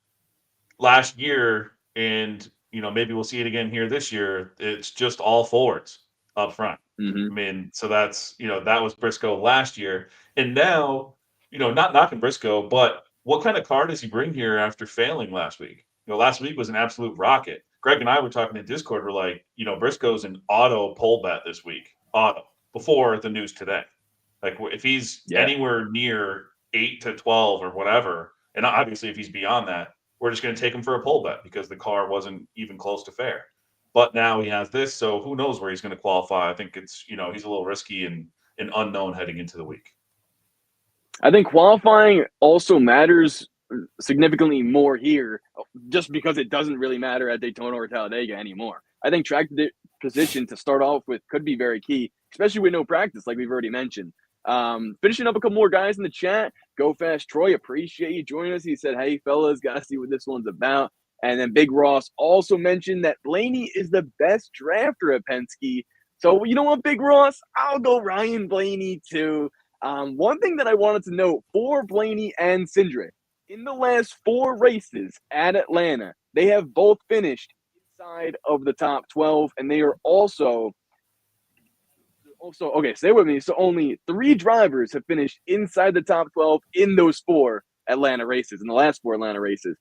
last year, and maybe we'll see it again here this year. It's just all Fords up front. Mm-hmm. I mean, so that's that was Briscoe last year, and now not knocking Briscoe, but what kind of car does he bring here after failing last week? Last week was an absolute rocket. Greg and I were talking in Discord. We're like, Briscoe's an auto pole bet this week, auto before the news today. Like if he's anywhere near 8 to 12 or whatever, and obviously if he's beyond that, we're just going to take him for a pole bet because the car wasn't even close to fair. But now he has this, so who knows where he's going to qualify. I think it's he's a little risky and an unknown heading into the week. I think qualifying also matters significantly more here, just because it doesn't really matter at Daytona or Talladega anymore. I think track position to start off with could be very key, especially with no practice, like we've already mentioned. Finishing up a couple more guys in the chat. Go Fast Troy, appreciate you joining us. He said, hey, fellas, got to see what this one's about. And then Big Ross also mentioned that Blaney is the best drafter at Penske. So, you know what, Big Ross? I'll go Ryan Blaney, too. One thing that I wanted to note for Blaney and Cindric, in the last 4 races at Atlanta, they have both finished inside of the top 12, and they are also okay, stay with me. So only 3 drivers have finished inside the top 12 in those 4 Atlanta races, in the last 4 Atlanta races.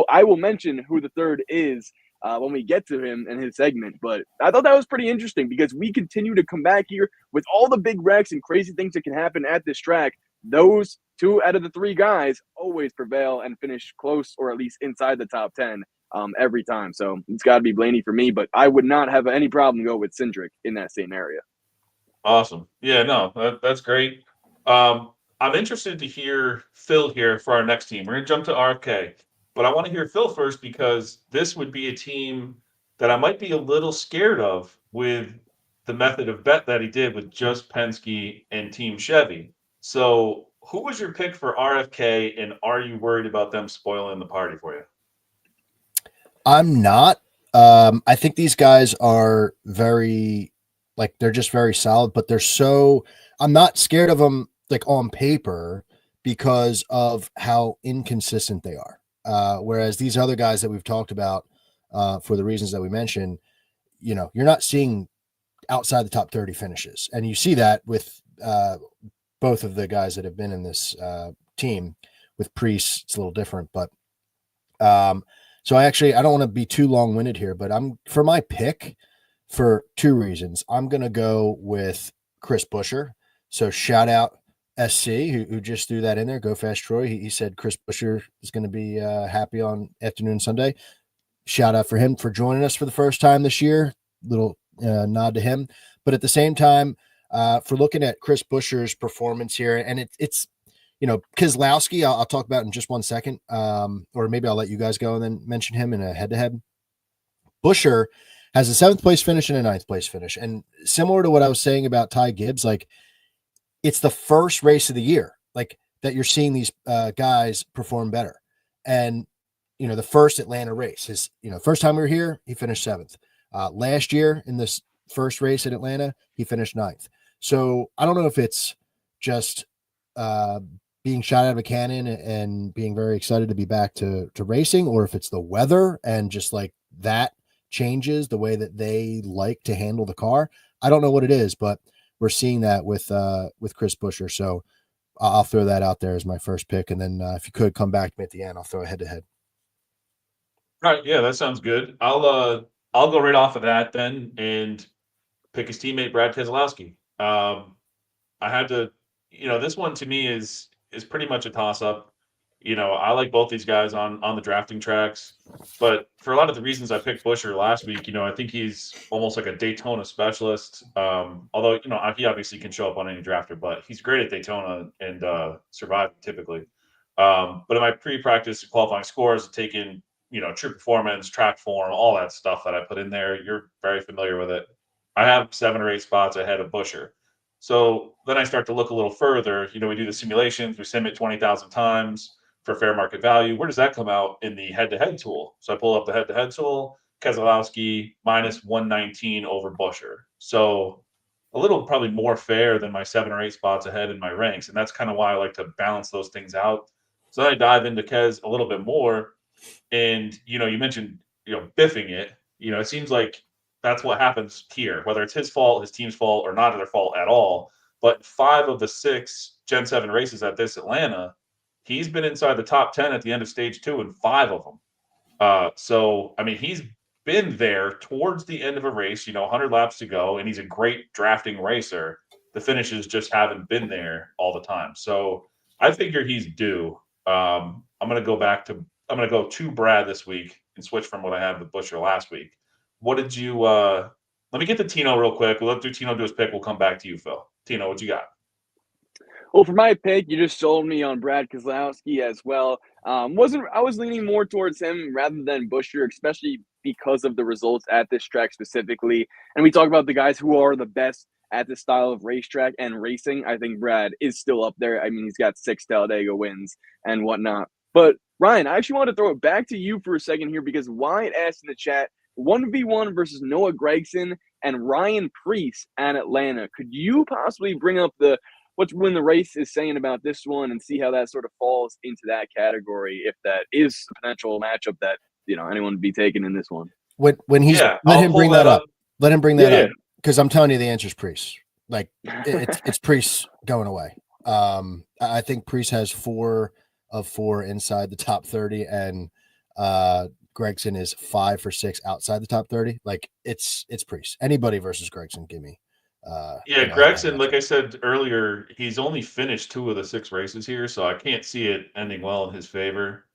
I will mention who the third is when we get to him in his segment. But I thought that was pretty interesting because we continue to come back here with all the big wrecks and crazy things that can happen at this track. those 2 out of the 3 guys always prevail and finish close or at least inside the top 10 every time. So it's got to be Blaney for me, but I would not have any problem go with Cindric in that same area. Awesome. Yeah, no, that's great. I'm interested to hear Phil here for our next team. We're going to jump to RFK, but I want to hear Phil first because this would be a team that I might be a little scared of with the method of bet that he did with just Penske and Team Chevy. So, who was your pick for RFK, and are you worried about them spoiling the party for you? I'm not. I think these guys are very, like, they're just very solid, but I'm not scared of them, like, on paper because of how inconsistent they are. Whereas these other guys that we've talked about, for the reasons that we mentioned, you're not seeing outside the top 30 finishes. And you see that with both of the guys that have been in this team. With Priest, it's a little different, but so I don't want to be too long-winded here, but for my pick for 2 reasons. I'm going to go with Chris Buescher. So shout out SC who just threw that in there. Go Fast Troy. He said Chris Buescher is going to be happy on afternoon Sunday. Shout out for him for joining us for the first time this year. Little nod to him. But at the same time, for looking at Chris Buescher's performance here, and it's Keselowski, I'll talk about in just 1 second, or maybe I'll let you guys go and then mention him in a head-to-head. Buescher has a 7th place finish and a 9th place finish. And similar to what I was saying about Ty Gibbs, like, it's the first race of the year, like, that you're seeing these guys perform better. And, the first Atlanta race is, first time we were here, he finished 7th. Last year in this first race in Atlanta, he finished 9th. So I don't know if it's just being shot out of a cannon and being very excited to be back to racing, or if it's the weather and just like that changes the way that they like to handle the car. I don't know what it is, but we're seeing that with Chris Buescher. So I'll throw that out there as my first pick. And then if you could come back to me at the end, I'll throw a head-to-head. Right. Yeah, that sounds good. I'll go right off of that then and pick his teammate Brad Keselowski. I had to, this one to me is pretty much a toss up. I like both these guys on the drafting tracks, but for a lot of the reasons I picked Buescher last week, I think he's almost like a Daytona specialist. Although he obviously can show up on any drafter, but he's great at Daytona and surviving typically. But in my pre-practice qualifying scores, taking true performance, track form, all that stuff that I put in there, you're very familiar with it. I have 7 or 8 spots ahead of Buescher. So then I start to look a little further. We do the simulations, we sim it 20,000 times for fair market value. Where does that come out in the head-to-head tool? So I pull up the head-to-head tool, Keselowski minus 119 over Buescher. So a little probably more fair than my 7 or 8 spots ahead in my ranks. And that's kind of why I like to balance those things out. So then I dive into Kes a little bit more. And, you mentioned, biffing it. It seems like that's what happens here, whether it's his fault, his team's fault, or not their fault at all. But 5 of the 6 Gen 7 races at this Atlanta, he's been inside the top 10 at the end of stage 2 in 5 of them. So, I mean, he's been there towards the end of a race, 100 laps to go, and he's a great drafting racer. The finishes just haven't been there all the time. So I figure he's due. I'm going to go to Brad this week and switch from what I had with Buescher last week. What did you let me get to Tino real quick. We'll let Tino do his pick. We'll come back to you, Phil. Tino, what you got? Well, for my pick, you just sold me on Brad Keselowski as well. I was leaning more towards him rather than Buescher, especially because of the results at this track specifically. And we talk about the guys who are the best at this style of racetrack and racing. I think Brad is still up there. I mean, he's got 6 Talladega wins and whatnot. But Ryan, I actually want to throw it back to you for a second here because Wyatt asked in the chat, 1v1 versus Noah Gragson and Ryan Preece at Atlanta. Could you possibly bring up what's when the race is saying about this one and see how that sort of falls into that category, if that is a potential matchup that anyone would be taking in this one? When he's let him bring that up. Let him bring that up, because I'm telling you the answer is Preece. Like it's Preece going away. I think Preece has 4 of 4 inside the top 30, and Gregson is 5 for 6 outside the top 30. Like it's Preece. Anybody versus Gregson, give me. Yeah, in that Gregson, like matchup. I said earlier, he's only finished 2 of the 6 races here, so I can't see it ending well in his favor.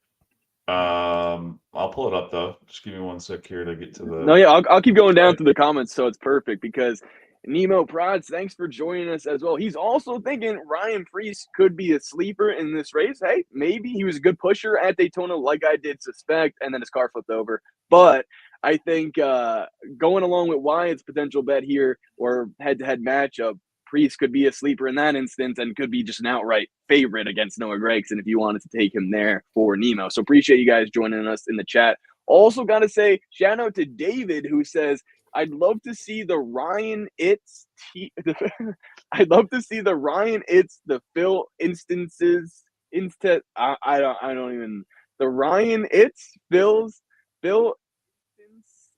I'll pull it up though. Just give me 1 sec here to get to No, the yeah, I'll keep going down right. through the comments, so it's perfect because Nemo Prods, thanks for joining us as well. He's also thinking Ryan Preece could be a sleeper in this race. Hey, maybe he was a good pusher at Daytona, like I did suspect, and then his car flipped over. But I think going along with Wyatt's potential bet here or head-to-head matchup, Preece could be a sleeper in that instance and could be just an outright favorite against Noah Gragson if you wanted to take him there for Nemo. So appreciate you guys joining us in the chat. Also, got to say, shout out to David who says, I'd love to see the Ryan It's I'd love to see the Ryan It's the Phil instances instead. I don't even the Ryan It's Phil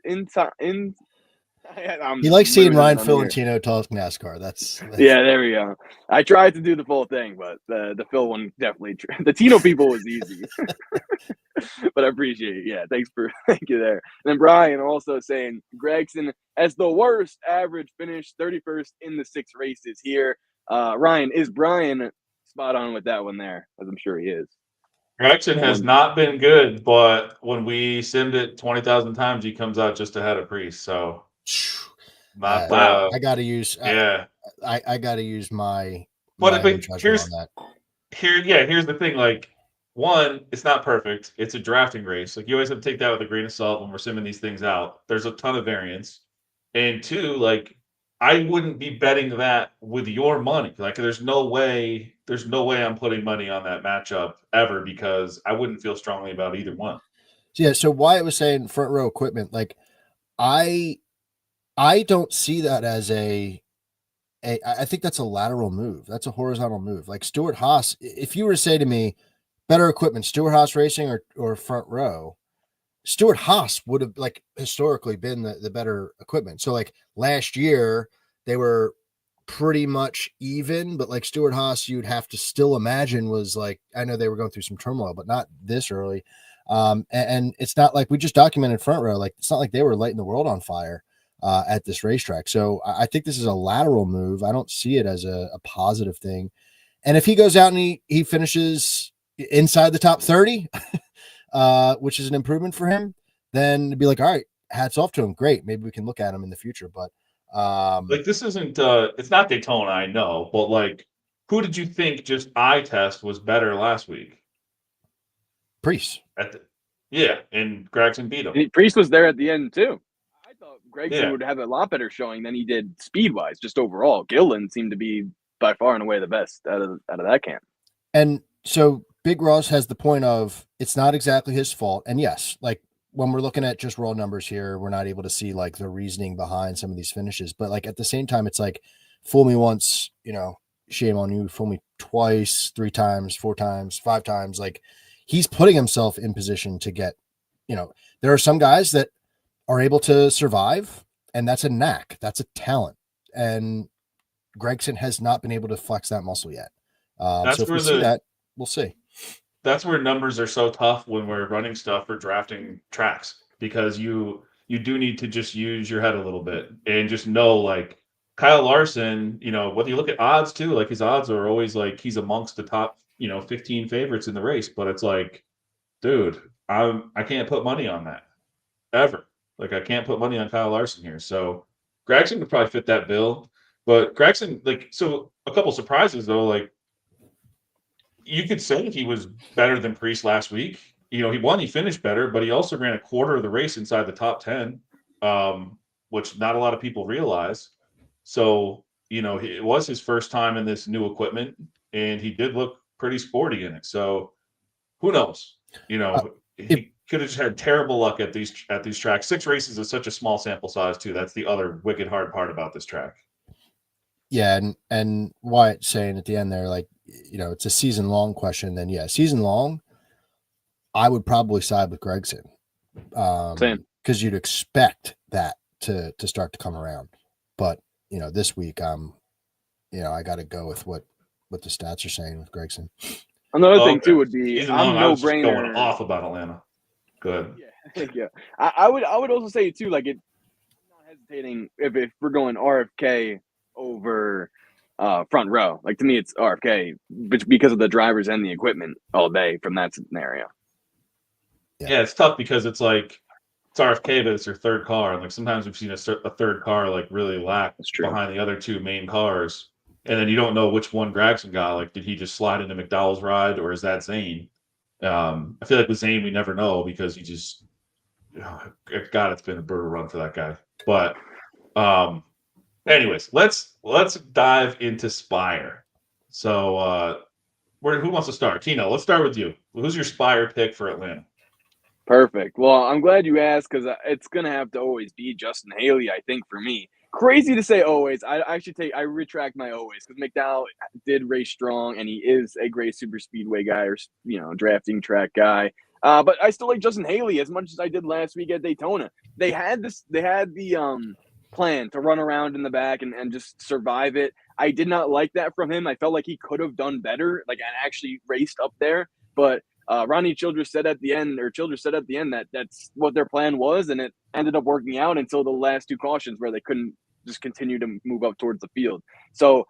in I'm He likes seeing losing it Ryan, on Phil, and here. Tino talk NASCAR. That's Yeah, there we go. I tried to do the full thing, but the Phil one definitely the Tino people was easy. But I appreciate it. Yeah, thank you there. And then Brian also saying Gregson has the worst average finish, 31st in the 6 races here. Ryan, is Brian spot on with that one there? As I'm sure he is. Gregson has not been good, but when we simmed it 20,000 times, he comes out just ahead of Priest. So not Wow. I got to use. yeah. I got to use my But own judgment on that. Here's the thing. Like, one, it's not perfect. It's a drafting race. Like, you always have to take that with a grain of salt when we're simming these things out. There's a ton of variance. And two, like, I wouldn't be betting that with your money. Like, there's no way I'm putting money on that matchup ever because I wouldn't feel strongly about either one. Yeah. So Wyatt was saying front row equipment. Like, I don't see that as I think that's a lateral move. That's a horizontal move. Like Stuart Haas, if you were to say to me, better equipment, Stuart Haas Racing or front row, Stuart Haas would have like historically been the better equipment. So like last year they were pretty much even, but like Stuart Haas, you'd have to still imagine was like, I know they were going through some turmoil, but not this early. And it's not like we just documented front row. Like, it's not like they were lighting the world on fire at this racetrack. So I think this is a lateral move. I don't see it as a positive thing. And if he goes out and he finishes inside the top 30, which is an improvement for him, then it'd be like, all right, hats off to him. Great. Maybe we can look at him in the future. But Like, this isn't it's not Daytona, I know, but like, who did you think just eye test was better last week? Priest. Yeah, and Gregson beat him. Priest was there at the end too. I thought Gregson Yeah. would have a lot better showing than he did speed wise, just overall. Gillen seemed to be by far and away the best out of that camp. And so Big Ross has the point of it's not exactly his fault. And yes, like when we're looking at just raw numbers here, we're not able to see like the reasoning behind some of these finishes. But like at the same time, it's like fool me once, shame on you. Fool me twice, 3 times, 4 times, 5 times. Like he's putting himself in position to get, there are some guys that are able to survive, and that's a knack. That's a talent. And Gregson has not been able to flex that muscle yet. So if we see that, we'll see. That's where numbers are so tough when we're running stuff for drafting tracks, because you do need to just use your head a little bit and just know, like, Kyle Larson, whether you look at odds too, like his odds are always like he's amongst the top, 15 favorites in the race, but it's like, dude, I can't put money on that ever. Like, I can't put money on Kyle Larson here. So Gregson would probably fit that bill. But Gregson, like, so a couple surprises though, like, you could say he was better than Priest last week. He finished better, but he also ran a quarter of the race inside the top 10, which not a lot of people realize. So, it was his first time in this new equipment, and he did look pretty sporty in it. So who knows? He could have just had terrible luck at these tracks. 6 races is such a small sample size too. That's the other wicked hard part about this track. Yeah, and Wyatt saying at the end there, like, it's a season long question. Then yeah, season long, I would probably side with Gregson, because you'd expect that to start to come around. But this week, I got to go with what the stats are saying with Gregson. Another thing too would be I'm no brainer going off about Atlanta. Good. Yeah. I would also say too, like, I'm not hesitating if we're going RFK over front row. Like, to me, it's RFK, but because of the drivers and the equipment all day from that scenario. Yeah, it's tough because it's like it's RFK, but it's their third car. And like sometimes we've seen a third car like really lack That's true. behind the other two main cars, and then you don't know which one Gregson got. Like, did he just slide into McDowell's ride, or is that Zane? I feel like with Zane, we never know because he just, God, it's been a brutal run for that guy. But, anyways, let's dive into Spire. So, who wants to start? Tino, let's start with you. Who's your Spire pick for Atlanta? Perfect. Well, I'm glad you asked because it's going to have to always be Justin Haley, I think, for me. Crazy to say always. I retract my always because McDowell did race strong and he is a great super speedway guy or, drafting track guy. But I still like Justin Haley as much as I did last week at Daytona. They had the plan to run around in the back and just survive it. I did not like that from him. I felt like he could have done better, like, and actually raced up there. But Ronnie Childress said at the end that that's what their plan was, and it ended up working out until the last two cautions where they couldn't just continue to move up towards the field. So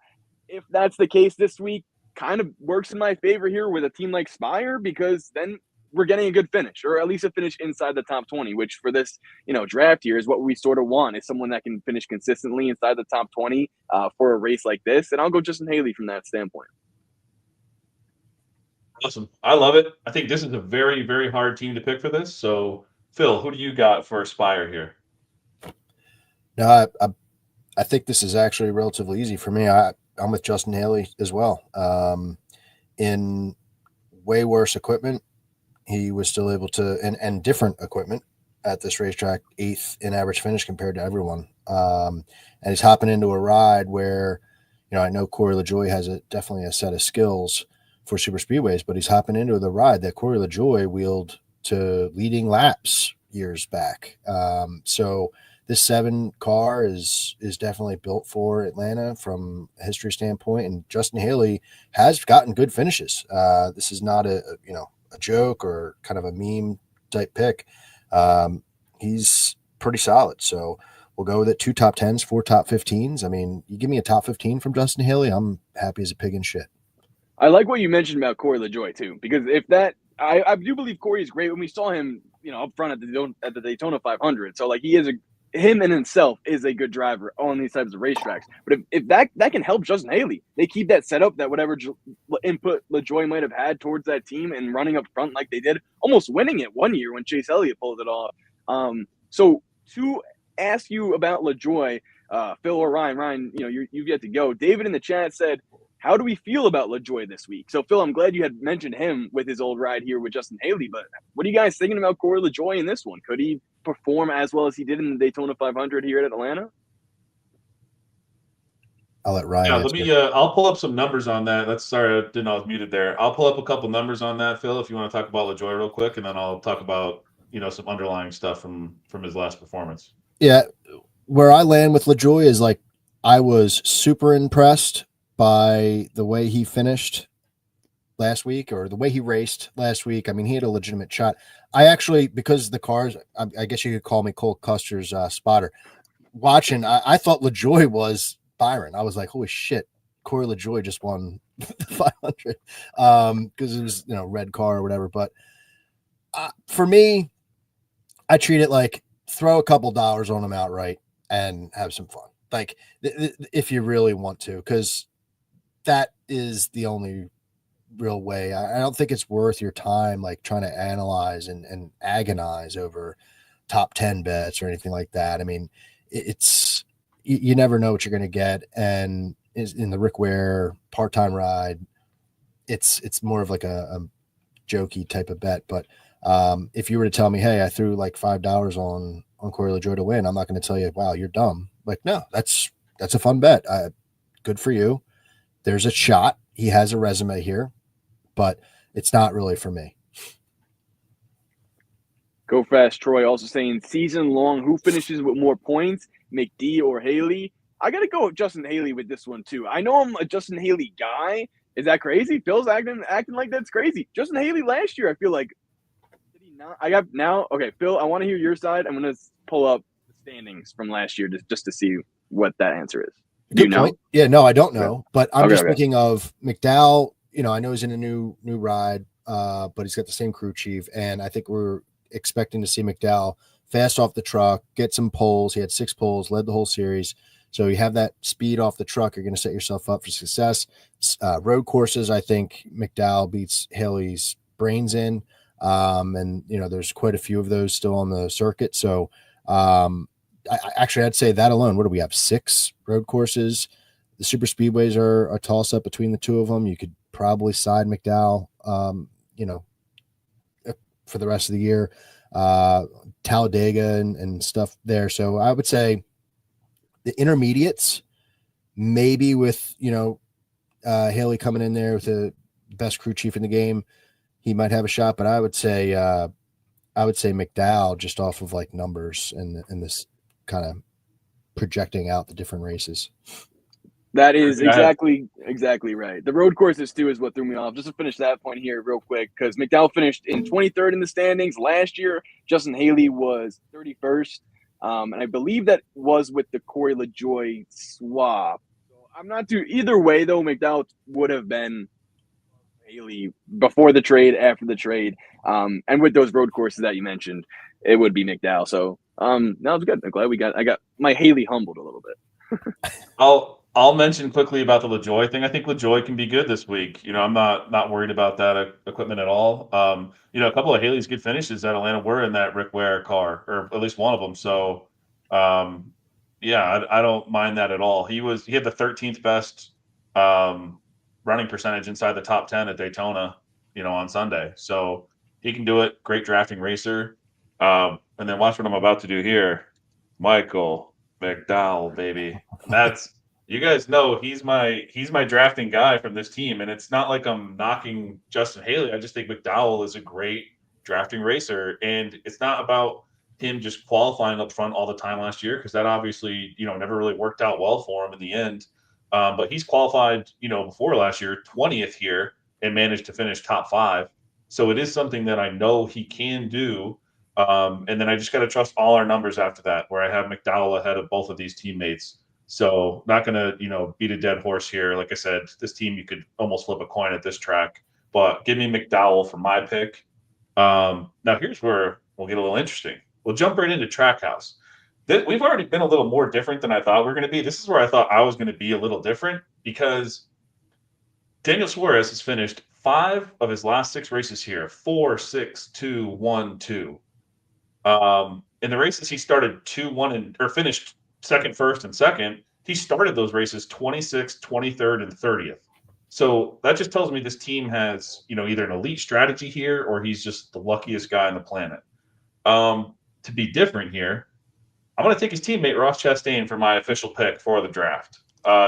if that's the case this week, kind of works in my favor here with a team like Spire, because then we're getting a good finish, or at least a finish inside the top 20, which for this, draft here is what we sort of want, is someone that can finish consistently inside the top 20 for a race like this. And I'll go Justin Haley from that standpoint. Awesome. I love it. I think this is a very, very hard team to pick for this. So, Phil, who do you got for Spire here? No, I think this is actually relatively easy for me. I'm with Justin Haley as well. In way worse equipment, he was still able to, and different equipment at this racetrack, 8th in average finish compared to everyone. And he's hopping into a ride where, I know Corey LaJoie has definitely a set of skills for super speedways, but he's hopping into the ride that Corey LaJoie wheeled to leading laps years back. So this 7 car is definitely built for Atlanta from a history standpoint, and Justin Haley has gotten good finishes. This is not a joke or kind of a meme type pick. He's pretty solid. So we'll go with it. 2 top 10s, 4 top 15s. I mean, you give me a top 15 from Justin Haley, I'm happy as a pig in shit. I like what you mentioned about Corey LaJoie too, because if that, I do believe Corey is great. When we saw him, up front at the Daytona 500, so like him in himself is a good driver on these types of racetracks. But if that can help Justin Haley, they keep that setup, that whatever input LaJoie might have had towards that team and running up front like they did, almost winning it one year when Chase Elliott pulled it off. So to ask you about LaJoie, Phil or Ryan, you've yet to go. David in the chat said, how do we feel about LaJoie this week? So, Phil, I'm glad you had mentioned him with his old ride here with Justin Haley, but what are you guys thinking about Corey LaJoie in this one? Could he perform as well as he did in the Daytona 500 here at Atlanta? I'll let Ryan Yeah, answer. I'll pull up some numbers on that. Sorry, I didn't know I was muted there. I'll pull up a couple numbers on that, Phil, if you want to talk about LaJoie real quick, and then I'll talk about, some underlying stuff from his last performance. Yeah, where I land with LaJoie is like, I was super impressed by the way he finished last week, or the way he raced last week. I mean, he had a legitimate shot. I actually, because the cars, I guess you could call me Cole Custer's spotter. Watching, I thought LaJoie was Byron. I was like, holy shit, Corey LaJoie just won the 500 because it was, red car or whatever. But for me, I treat it like throw a couple dollars on him outright and have some fun. Like if you really want to, because that is the only real way. I don't think it's worth your time, like trying to analyze and agonize over top 10 bets or anything like that. I mean, it's, you never know what you're going to get. And is in the Rick Ware part-time ride, it's more of like a jokey type of bet. But if you were to tell me, hey, I threw like $5 on Corey LaJoie to win, I'm not going to tell you, wow, you're dumb. Like, no, that's a fun bet. Good for you. There's a shot. He has a resume here, but it's not really for me. Go Fast Troy also saying season long, who finishes with more points, McD or Haley? I got to go with Justin Haley with this one too. I know I'm a Justin Haley guy. Is that crazy? Phil's acting like that's crazy. Justin Haley last year, I feel like, did he not? Okay, Phil, I want to hear your side. I'm going to pull up the standings from last year just to see what that answer is. Good point. Yeah, no, I don't know, but I'm just Okay. thinking of McDowell. I know he's in a new ride, but he's got the same crew chief, and I think we're expecting to see McDowell fast off the truck, get some poles. He had 6 poles, led the whole series. So you have that speed off the truck, you're going to set yourself up for success. Road courses, I think McDowell beats Haley's brains in, and there's quite a few of those still on the circuit. So I'd say that alone. What do we have? 6 road courses. The super speedways are a toss up between the two of them. You could probably side McDowell, for the rest of the year, Talladega and stuff there. So I would say the intermediates, maybe with, Haley coming in there with the best crew chief in the game, he might have a shot, but I would say McDowell just off of like numbers and this kind of projecting out the different races. That is exactly right. The road courses too is what threw me off. Just to finish that point here real quick, because McDowell finished in 23rd in the standings last year. Justin Haley was 31st, and I believe that was with the Corey LaJoie swap. So I'm not too either way though. McDowell would have been Haley before the trade, after the trade, and with those road courses that you mentioned, it would be McDowell. So no, it's good. I'm glad I got my Haley humbled a little bit. I'll mention quickly about the LaJoie thing. I think LaJoie can be good this week. I'm not worried about that equipment at all. A couple of Haley's good finishes at Atlanta were in that Rick Ware car, or at least one of them. So, I don't mind that at all. He had the 13th best running percentage inside the top 10 at Daytona, on Sunday. So he can do it. Great drafting racer. And then watch what I'm about to do here. Michael McDowell, baby. You guys know he's my drafting guy from this team, and it's not like I'm knocking Justin Haley. I just think McDowell is a great drafting racer, and it's not about him just qualifying up front all the time last year, because that obviously never really worked out well for him in the end. But he's qualified before last year 20th here and managed to finish top 5. So it is something that I know he can do. And then I just got to trust all our numbers after that, where I have McDowell ahead of both of these teammates. So not going to, beat a dead horse here. Like I said, this team, you could almost flip a coin at this track, but give me McDowell for my pick. Now here's where we'll get a little interesting. We'll jump right into Trackhouse. We've already been a little more different than I thought we were going to be. This is where I thought I was going to be a little different, because Daniel Suarez has finished 5 of his last 6 races here, 4, 6, 2, 1, 2. In the races he started 2, 1, or finished second, first, and second, he started those races 26th, 23rd, and 30th. So that just tells me this team has, either an elite strategy here, or he's just the luckiest guy on the planet. To be different here, I'm going to take his teammate Ross Chastain for my official pick for the draft.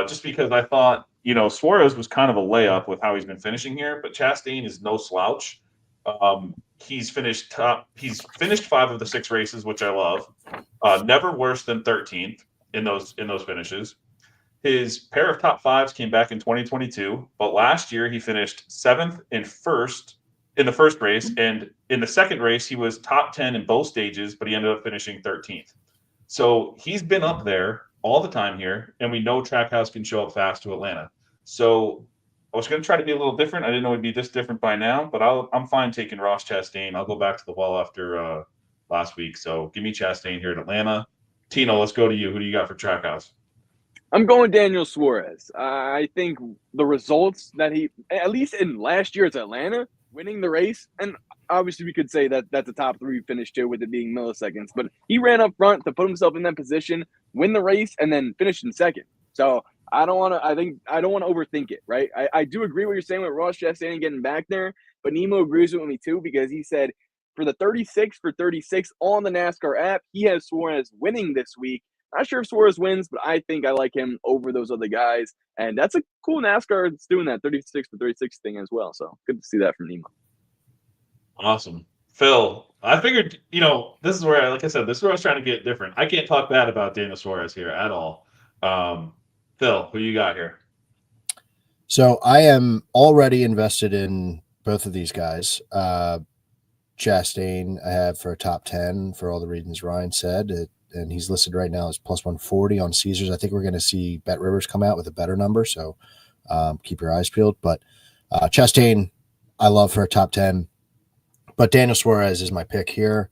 Just because I thought, Suarez was kind of a layup with how he's been finishing here, but Chastain is no slouch. He's finished 5 of the 6 races, which I love. Never worse than 13th in those finishes. His pair of top 5s came back in 2022, but last year he finished 7th and 1st in the first race, and in the second race he was top 10 in both stages, but he ended up finishing 13th. So he's been up there all the time here, and we know Trackhouse can show up fast to Atlanta. So I was going to try to be a little different. I didn't know it'd be this different by now, but I'm fine taking Ross Chastain. I'll go back to the well after last week. So give me Chastain here at Atlanta. Tino, let's go to you. Who do you got for Trackhouse? I'm going Daniel Suarez. I think the results that he, at least in last year's Atlanta, winning the race, and obviously we could say that that's a top 3 finish too, with it being milliseconds, but he ran up front to put himself in that position, win the race, and then finish in second. So I don't want to overthink it, right? I do agree what you're saying with Ross Chastain getting back there, but Nemo agrees with me too, because he said for the 36 for 36 on the NASCAR app, he has Suarez winning this week. Not sure if Suarez wins, but I think I like him over those other guys. And that's a cool NASCAR that's doing that 36 for 36 thing as well. So good to see that from Nemo. Awesome. Phil, I figured, this is where, like I said, this is where I was trying to get different. I can't talk bad about Daniel Suarez here at all. Phil, who you got here? So I am already invested in both of these guys. Chastain, I have for a top 10 for all the reasons Ryan said. and he's listed right now as plus 140 on Caesars. I think we're going to see Bet Rivers come out with a better number, so keep your eyes peeled. But Chastain, I love for a top 10, but Daniel Suarez is my pick here.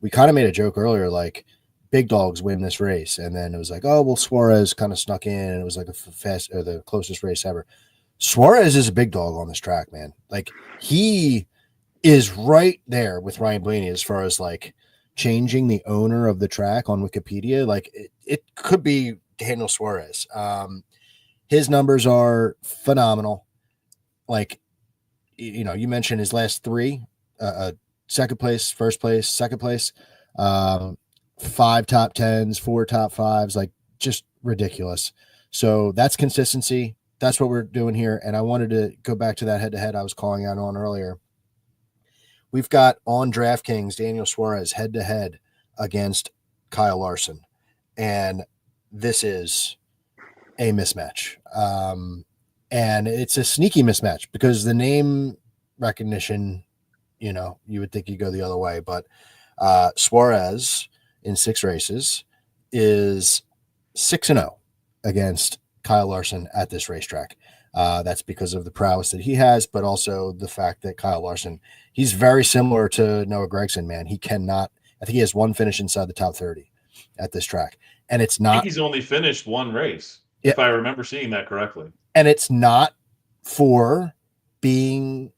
We kind of made a joke earlier, like big dogs win this race, and then it was like, oh well, Suarez kind of snuck in, and it was like a fast or the closest race ever. Suarez is a big dog on this track, man. Like he is right there with Ryan Blaney as far as like changing the owner of the track on Wikipedia. Like it could be Daniel Suarez. His numbers are phenomenal. Like, you know, you mentioned his last three, second place, first place, second place, 5 top 10s, 4 top 5s, like just ridiculous. So that's consistency. That's what we're doing here. And I wanted to go back to that head-to-head I was calling out on earlier. We've got on DraftKings Daniel Suarez head-to-head against Kyle Larson. And this is a mismatch. And it's a sneaky mismatch because the name recognition, you know, you would think you go the other way. But Suarez in 6 races is 6-0 against Kyle Larson at this racetrack. That's because of the prowess that he has, but also the fact that Kyle Larson, he's very similar to Noah Gragson, man. He cannot, I think he has one finish inside the top 30 at this track. And it's I not, think he's only finished one race, if I remember seeing that correctly. and it's not for being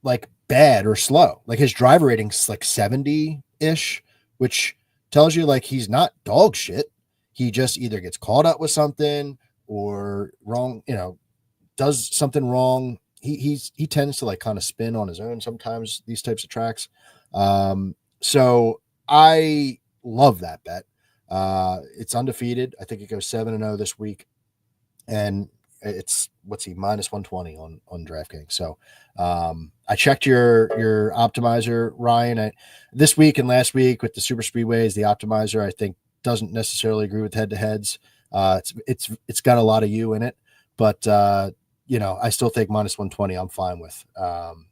like bad or slow. Like his driver rating's like 70-ish, which tells you like he's not dog shit. He just either gets caught up with something or wrong, you know, does something wrong. He tends to like kind of spin on his own sometimes, these types of tracks. So I love that bet. It's undefeated. I think it goes 7-0 this week, and it's what's he minus 120 on DraftKings. So I checked your optimizer, Ryan. This week and last week with the super speedways, the optimizer I think doesn't necessarily agree with head-to-heads. It's got a lot of you in it, but you know, I still think minus 120 I'm fine with,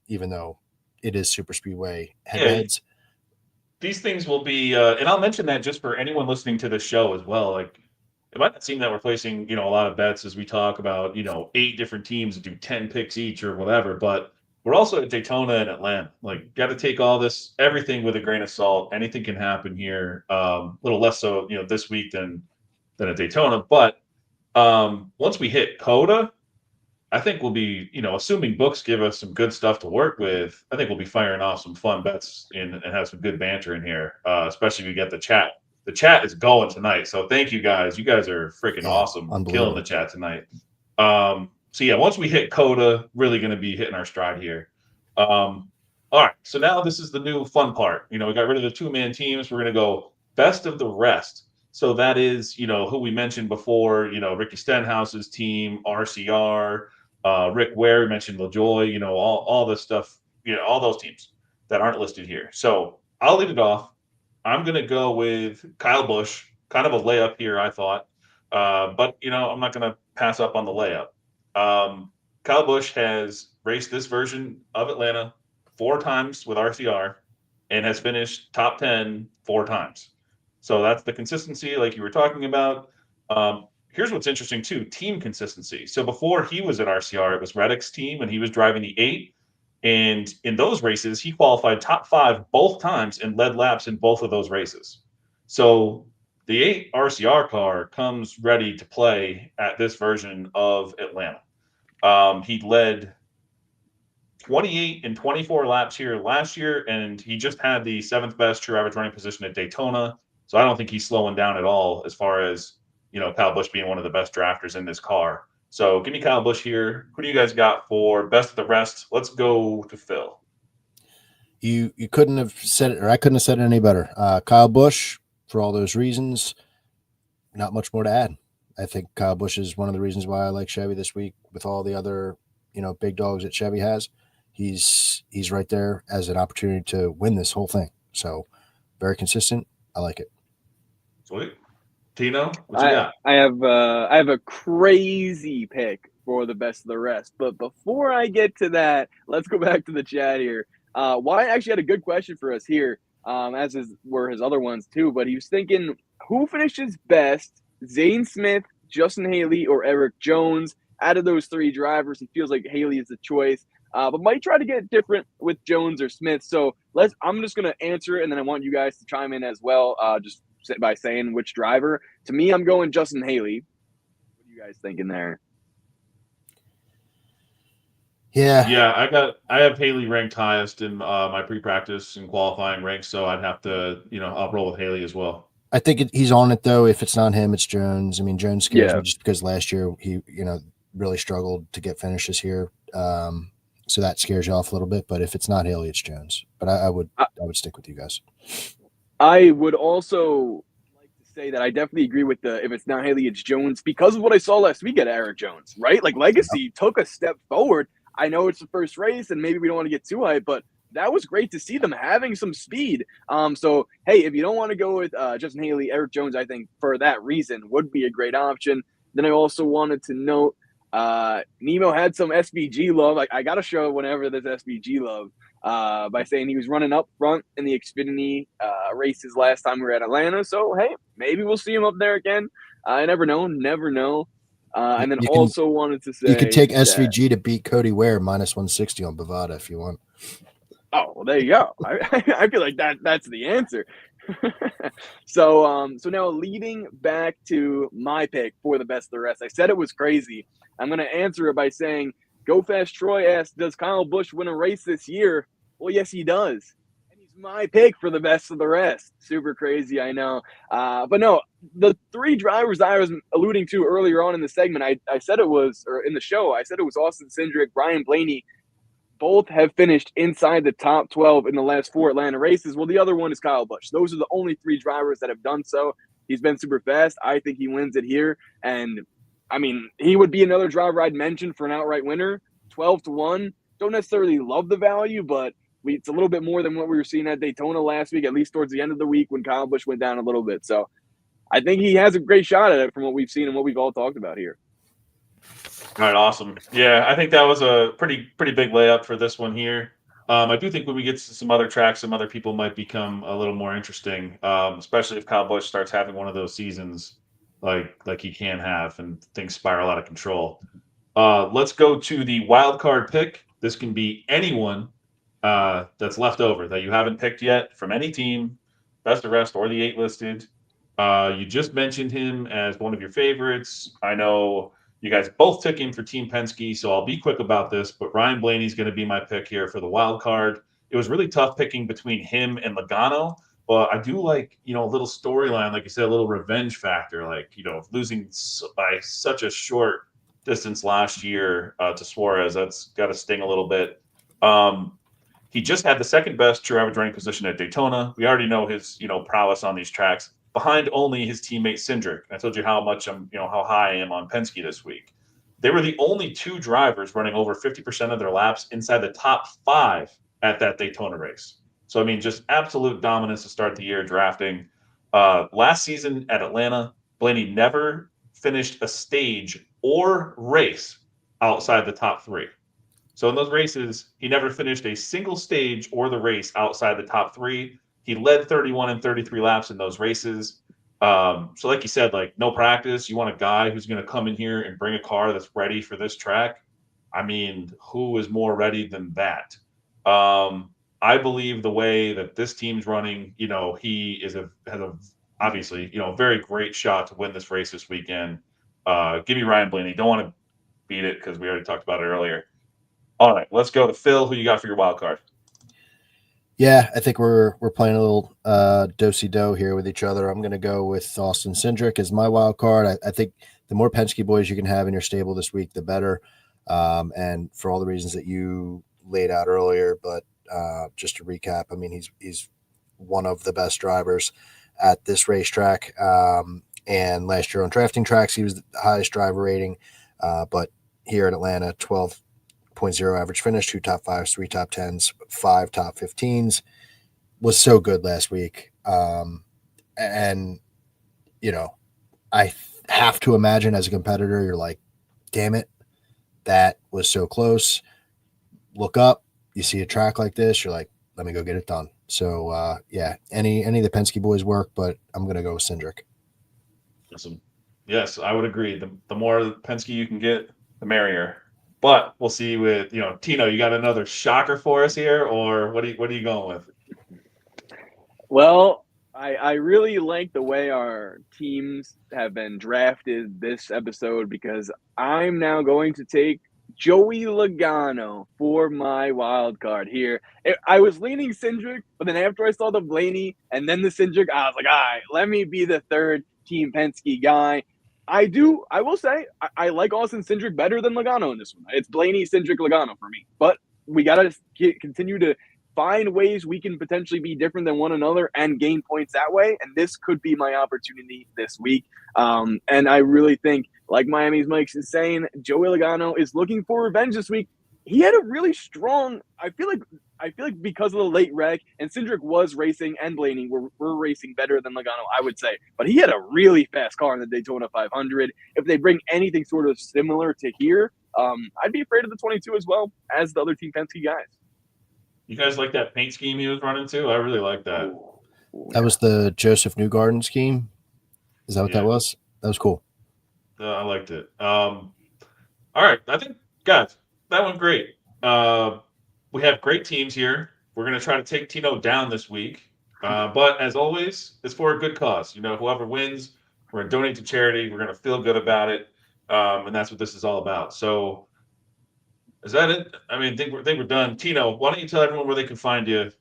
even though it is super speedway head-to-heads. Yeah, these things will be, and I'll mention that just for anyone listening to the show as well. Like, it might not seem that we're placing, you know, a lot of bets as we talk about, you know, 8 different teams that do 10 picks each or whatever, but we're also at Daytona and Atlanta. Like, got to take everything with a grain of salt. Anything can happen here. A little less so, you know, this week than at Daytona. But once we hit Coda, I think we'll be, you know, assuming books give us some good stuff to work with, I think we'll be firing off some fun bets and have some good banter in here, especially if we get the chat. The chat is going tonight. So thank you guys. You guys are freaking awesome, killing the chat tonight. So yeah, once we hit Coda, really going to be hitting our stride here. All right. So now this is the new fun part. You know, we got rid of the 2-man teams. We're going to go best of the rest. So that is, you know, who we mentioned before, you know, Ricky Stenhouse's team, RCR, Rick Ware, we mentioned LaJoy, you know, all this stuff, you know, all those teams that aren't listed here. So I'll lead it off. I'm going to go with Kyle Busch, kind of a layup here, I thought. But, you know, I'm not going to pass up on the layup. Kyle Busch has raced this version of Atlanta 4 times with RCR and has finished top 10 4 times. So that's the consistency like you were talking about. Here's what's interesting too, team consistency. So before he was at RCR, it was Reddick's team and he was driving the 8. And in those races, he qualified top 5 both times and led laps in both of those races. So the 8 RCR car comes ready to play at this version of Atlanta. He led 28 and 24 laps here last year, and he just had the 7th best true average running position at Daytona. So I don't think he's slowing down at all as far as, you know, Kyle Busch being one of the best drafters in this car. So give me Kyle Busch here. Who do you guys got for best of the rest? Let's go to Phil. You couldn't have said it, or I couldn't have said it any better. Kyle Busch, for all those reasons, not much more to add. I think Kyle Busch is one of the reasons why I like Chevy this week with all the other, you know, big dogs that Chevy has. He's right there as an opportunity to win this whole thing. So very consistent. I like it. Sweet. Tino, what you got? I have a crazy pick for the best of the rest. But before I get to that, let's go back to the chat here. Wyatt actually had a good question for us here. were his other ones too. But he was thinking, who finishes best, Zane Smith, Justin Haley, or Eric Jones? Out of those three drivers, he feels like Haley is the choice, but might try to get different with Jones or Smith. So I'm just going to answer it, and then I want you guys to chime in as well, just by saying which driver. To me, I'm going Justin Haley. What are you guys thinking there? Yeah, I have Haley ranked highest in my pre-practice and qualifying ranks, so I'd have to, I'll roll with Haley as well. I think he's on it though. If it's not him, it's Jones. I mean, Jones scares me just because last year he, really struggled to get finishes here. So that scares you off a little bit. But if it's not Haley, it's Jones. But I would stick with you guys. I would also like to say that I definitely agree with if it's not Haley, it's Jones, because of what I saw last week at Eric Jones, right? Like Legacy took a step forward. I know it's the first race and maybe we don't want to get too high, but that was great to see them having some speed. So, hey, if you don't want to go with Justin Haley, Eric Jones, I think for that reason would be a great option. Then I also wanted to note Nemo had some SVG love. I got to show whenever there's SVG love by saying he was running up front in the Xfinity races last time we were at Atlanta. So, hey, maybe we'll see him up there again. I never know. And then also wanted to say you could take SVG to beat Cody Ware minus 160 on Bovada if you want. Oh, well, there you go. I feel like that's the answer. So now leading back to my pick for the best of the rest. I said it was crazy. I'm going to answer it by saying, Go Fast Troy asked, does Kyle Busch win a race this year? Well, yes, he does. And he's my pick for the best of the rest. Super crazy, I know. But no, the three drivers I was alluding to earlier on in the segment, I said it was, or in the show, I said it was Austin Cindric, Ryan Blaney. Both have finished inside the top 12 in the last 4 Atlanta races. Well, the other one is Kyle Busch. Those are the only 3 drivers that have done so. He's been super fast. I think he wins it here. And, I mean, he would be another driver I'd mention for an outright winner. 12-1. Don't necessarily love the value, but it's a little bit more than what we were seeing at Daytona last week, at least towards the end of the week when Kyle Busch went down a little bit. So I think he has a great shot at it from what we've seen and what we've all talked about here. All right, awesome. Yeah, I think that was a pretty big layup for this one here. I do think when we get to some other tracks, some other people might become a little more interesting, especially if Kyle Busch starts having one of those seasons like he can have and things spiral out of control. Let's go to the wild card pick. This can be anyone that's left over that you haven't picked yet from any team, best of rest or the 8 listed. You just mentioned him as one of your favorites. I know you guys both took him for Team Penske, so I'll be quick about this, but Ryan Blaney's going to be my pick here for the wild card. It was really tough picking between him and Logano, but I do like, a little storyline, like you said, a little revenge factor, like, losing by such a short distance last year to Suarez. That's got to sting a little bit. He just had the second best true average running position at Daytona. We already know his, prowess on these tracks, behind only his teammate Cindric. I told you how much how high I am on Penske this week. They were the only 2 drivers running over 50% of their laps inside the top 5 at that Daytona race. So, I mean, just absolute dominance to start the year drafting. Last season at Atlanta, Blaney never finished a stage or race outside the top 3. So in those races, he never finished a single stage or the race outside the top 3. He led 31 and 33 laps in those races. So like you said, like no practice. You want a guy who's going to come in here and bring a car that's ready for this track. I mean, who is more ready than that? I believe the way that this team's running, he has a obviously, very great shot to win this race this weekend. Give me Ryan Blaney. Don't want to beat it because we already talked about it earlier. All right, let's go to Phil. Who you got for your wild card? Yeah, I think we're playing a little do-si-do here with each other. I'm going to go with Austin Cindric as my wild card. I think the more Penske boys you can have in your stable this week, the better. And for all the reasons that you laid out earlier, but just to recap, I mean, he's one of the best drivers at this racetrack. And last year on drafting tracks, he was the highest driver rating. But here in Atlanta, 12.0 average finish, 2 top 5s, 3 top 10s, 5 top 15s, was so good last week. And, I have to imagine as a competitor, you're like, damn it, that was so close. Look up, you see a track like this, you're like, let me go get it done. So yeah, any of the Penske boys work, but I'm gonna go with Cindric. Awesome. Yes, I would agree. The more Penske you can get, the merrier. But we'll see with Tino. You got another shocker for us here, or what are you going with? Well, I really like the way our teams have been drafted this episode because I'm now going to take Joey Logano for my wild card here. I was leaning Cindric, but then after I saw the Blaney and then the Cindric, I was like, all right, let me be the third Team Penske guy. I will say, I like Austin Cindric better than Logano in this one. It's Blaney, Cindric, Logano for me. But we got to continue to find ways we can potentially be different than one another and gain points that way. And this could be my opportunity this week. And I really think, like Miami's Mike's is saying, Joey Logano is looking for revenge this week. He had a really strong, I feel like because of the late wreck, and Cindric was racing and Blaney were racing better than Logano, I would say. But he had a really fast car in the Daytona 500. If they bring anything sort of similar to here, I'd be afraid of the 22 as well as the other Team Penske guys. You guys like that paint scheme he was running too? I really like that. That was the Joseph Newgarden scheme. Is that what that was? That was cool. I liked it. All right, I think guys, that went great. We have great teams here. We're gonna try to take Tino down this week, but as always, it's for a good cause. Whoever wins, we're gonna donate to charity. We're gonna feel good about it, and that's what this is all about. So. Is that it? I mean, I think we're done. Tino, why don't you tell everyone where they can find you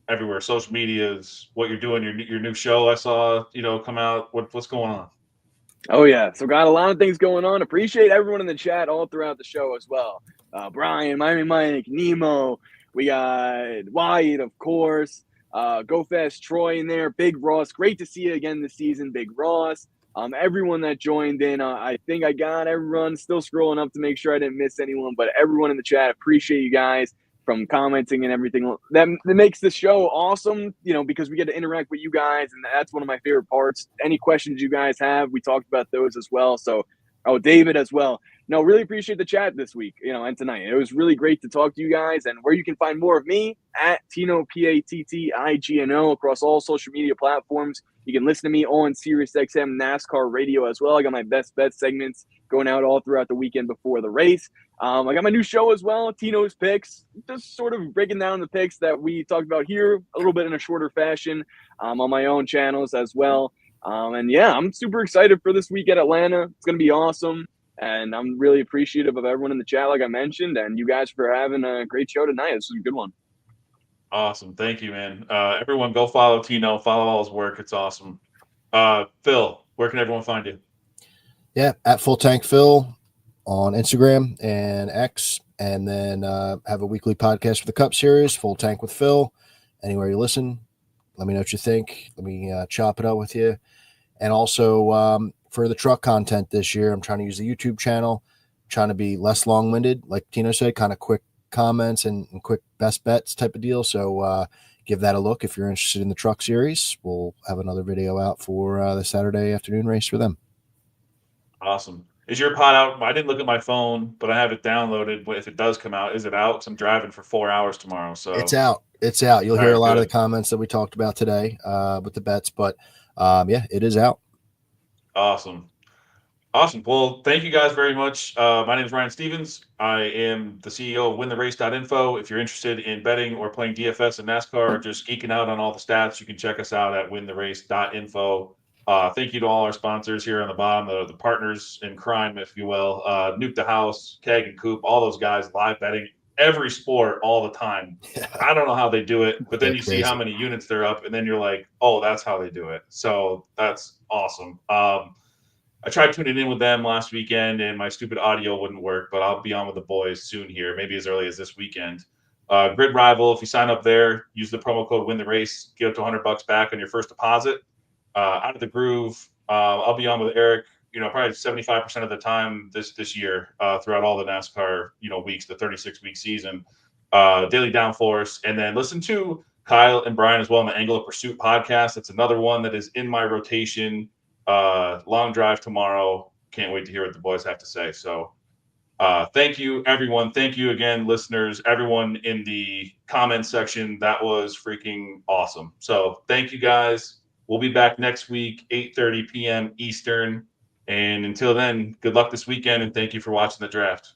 everywhere, social medias, what you're doing, your new show I saw, come out. What's going on? Oh yeah, so got a lot of things going on. Appreciate everyone in the chat all throughout the show as well. Brian, Miami Mike, Nemo, we got Wyatt, of course. Go Fast Troy in there, Big Ross. Great to see you again this season, Big Ross. Everyone that joined in, I think I got everyone. Still scrolling up to make sure I didn't miss anyone, but everyone in the chat, appreciate you guys from commenting and everything. That makes the show awesome, because we get to interact with you guys, and that's one of my favorite parts. Any questions you guys have, we talked about those as well. So, David as well. No, really appreciate the chat this week, and tonight. It was really great to talk to you guys, and where you can find more of me at Tino, PATTIGNO, across all social media platforms. You can listen to me on SiriusXM NASCAR Radio as well. I got my best bet segments going out all throughout the weekend before the race. I got my new show as well, Tino's Picks, just sort of breaking down the picks that we talked about here a little bit in a shorter fashion on my own channels as well. And yeah, I'm super excited for this week at Atlanta. It's going to be awesome. And I'm really appreciative of everyone in the chat, like I mentioned, and you guys for having a great show tonight. This was a good one. Awesome. Thank you, man. Everyone go follow Tino, follow all his work. It's awesome. Phil, where can everyone find you? Yeah, at Full Tank Phil on Instagram and X, and then have a weekly podcast for the Cup Series, Full Tank with Phil. Anywhere you listen, let me know what you think. Let me chop it up with you. And also for the truck content this year, I'm trying to use the YouTube channel, trying to be less long-winded, like Tino said, kind of quick comments and quick best bets type of deal. So give that a look if you're interested in the truck series. We'll have another video out for the Saturday afternoon race for them. Awesome. Is your pod out? I didn't look at my phone, but I have it downloaded. If it does come out, is it out? 'Cause I'm driving for 4 hours tomorrow. So It's out. It's out. You'll hear right, a lot good. of the comments that we talked about today with the bets, but yeah, it is out. Awesome. Well, thank you guys very much. My name is Ryan Stevens. I am the CEO of wintherace.info. If you're interested in betting or playing DFS and NASCAR or just geeking out on all the stats, you can check us out at wintherace.info. Thank you to all our sponsors here on the bottom, the partners in crime, if you will. Nuke the House, Keg and Coop, all those guys, live betting, every sport all the time. I don't know how they do it, but then you see how many units they're up, and then you're like, oh, that's how they do it. So that's awesome. I tried tuning in with them last weekend, and my stupid audio wouldn't work, but I'll be on with the boys soon here, maybe as early as this weekend. Grid Rival, if you sign up there, use the promo code WinTheRace, get up to $100 back on your first deposit. Out of the Groove, I'll be on with Eric, probably 75% of the time this year throughout all the NASCAR, weeks, the 36-week season. Daily Downforce, and then listen to Kyle and Brian as well on the Angle of Pursuit podcast. That's another one that is in my rotation. Long drive tomorrow. Can't wait to hear what the boys have to say. So Thank you, everyone. Thank you again, listeners, everyone in the comment section. That was freaking awesome. So thank you guys. We'll be back next week, 8:30 p.m. Eastern. And until then, good luck this weekend, and thank you for watching the draft.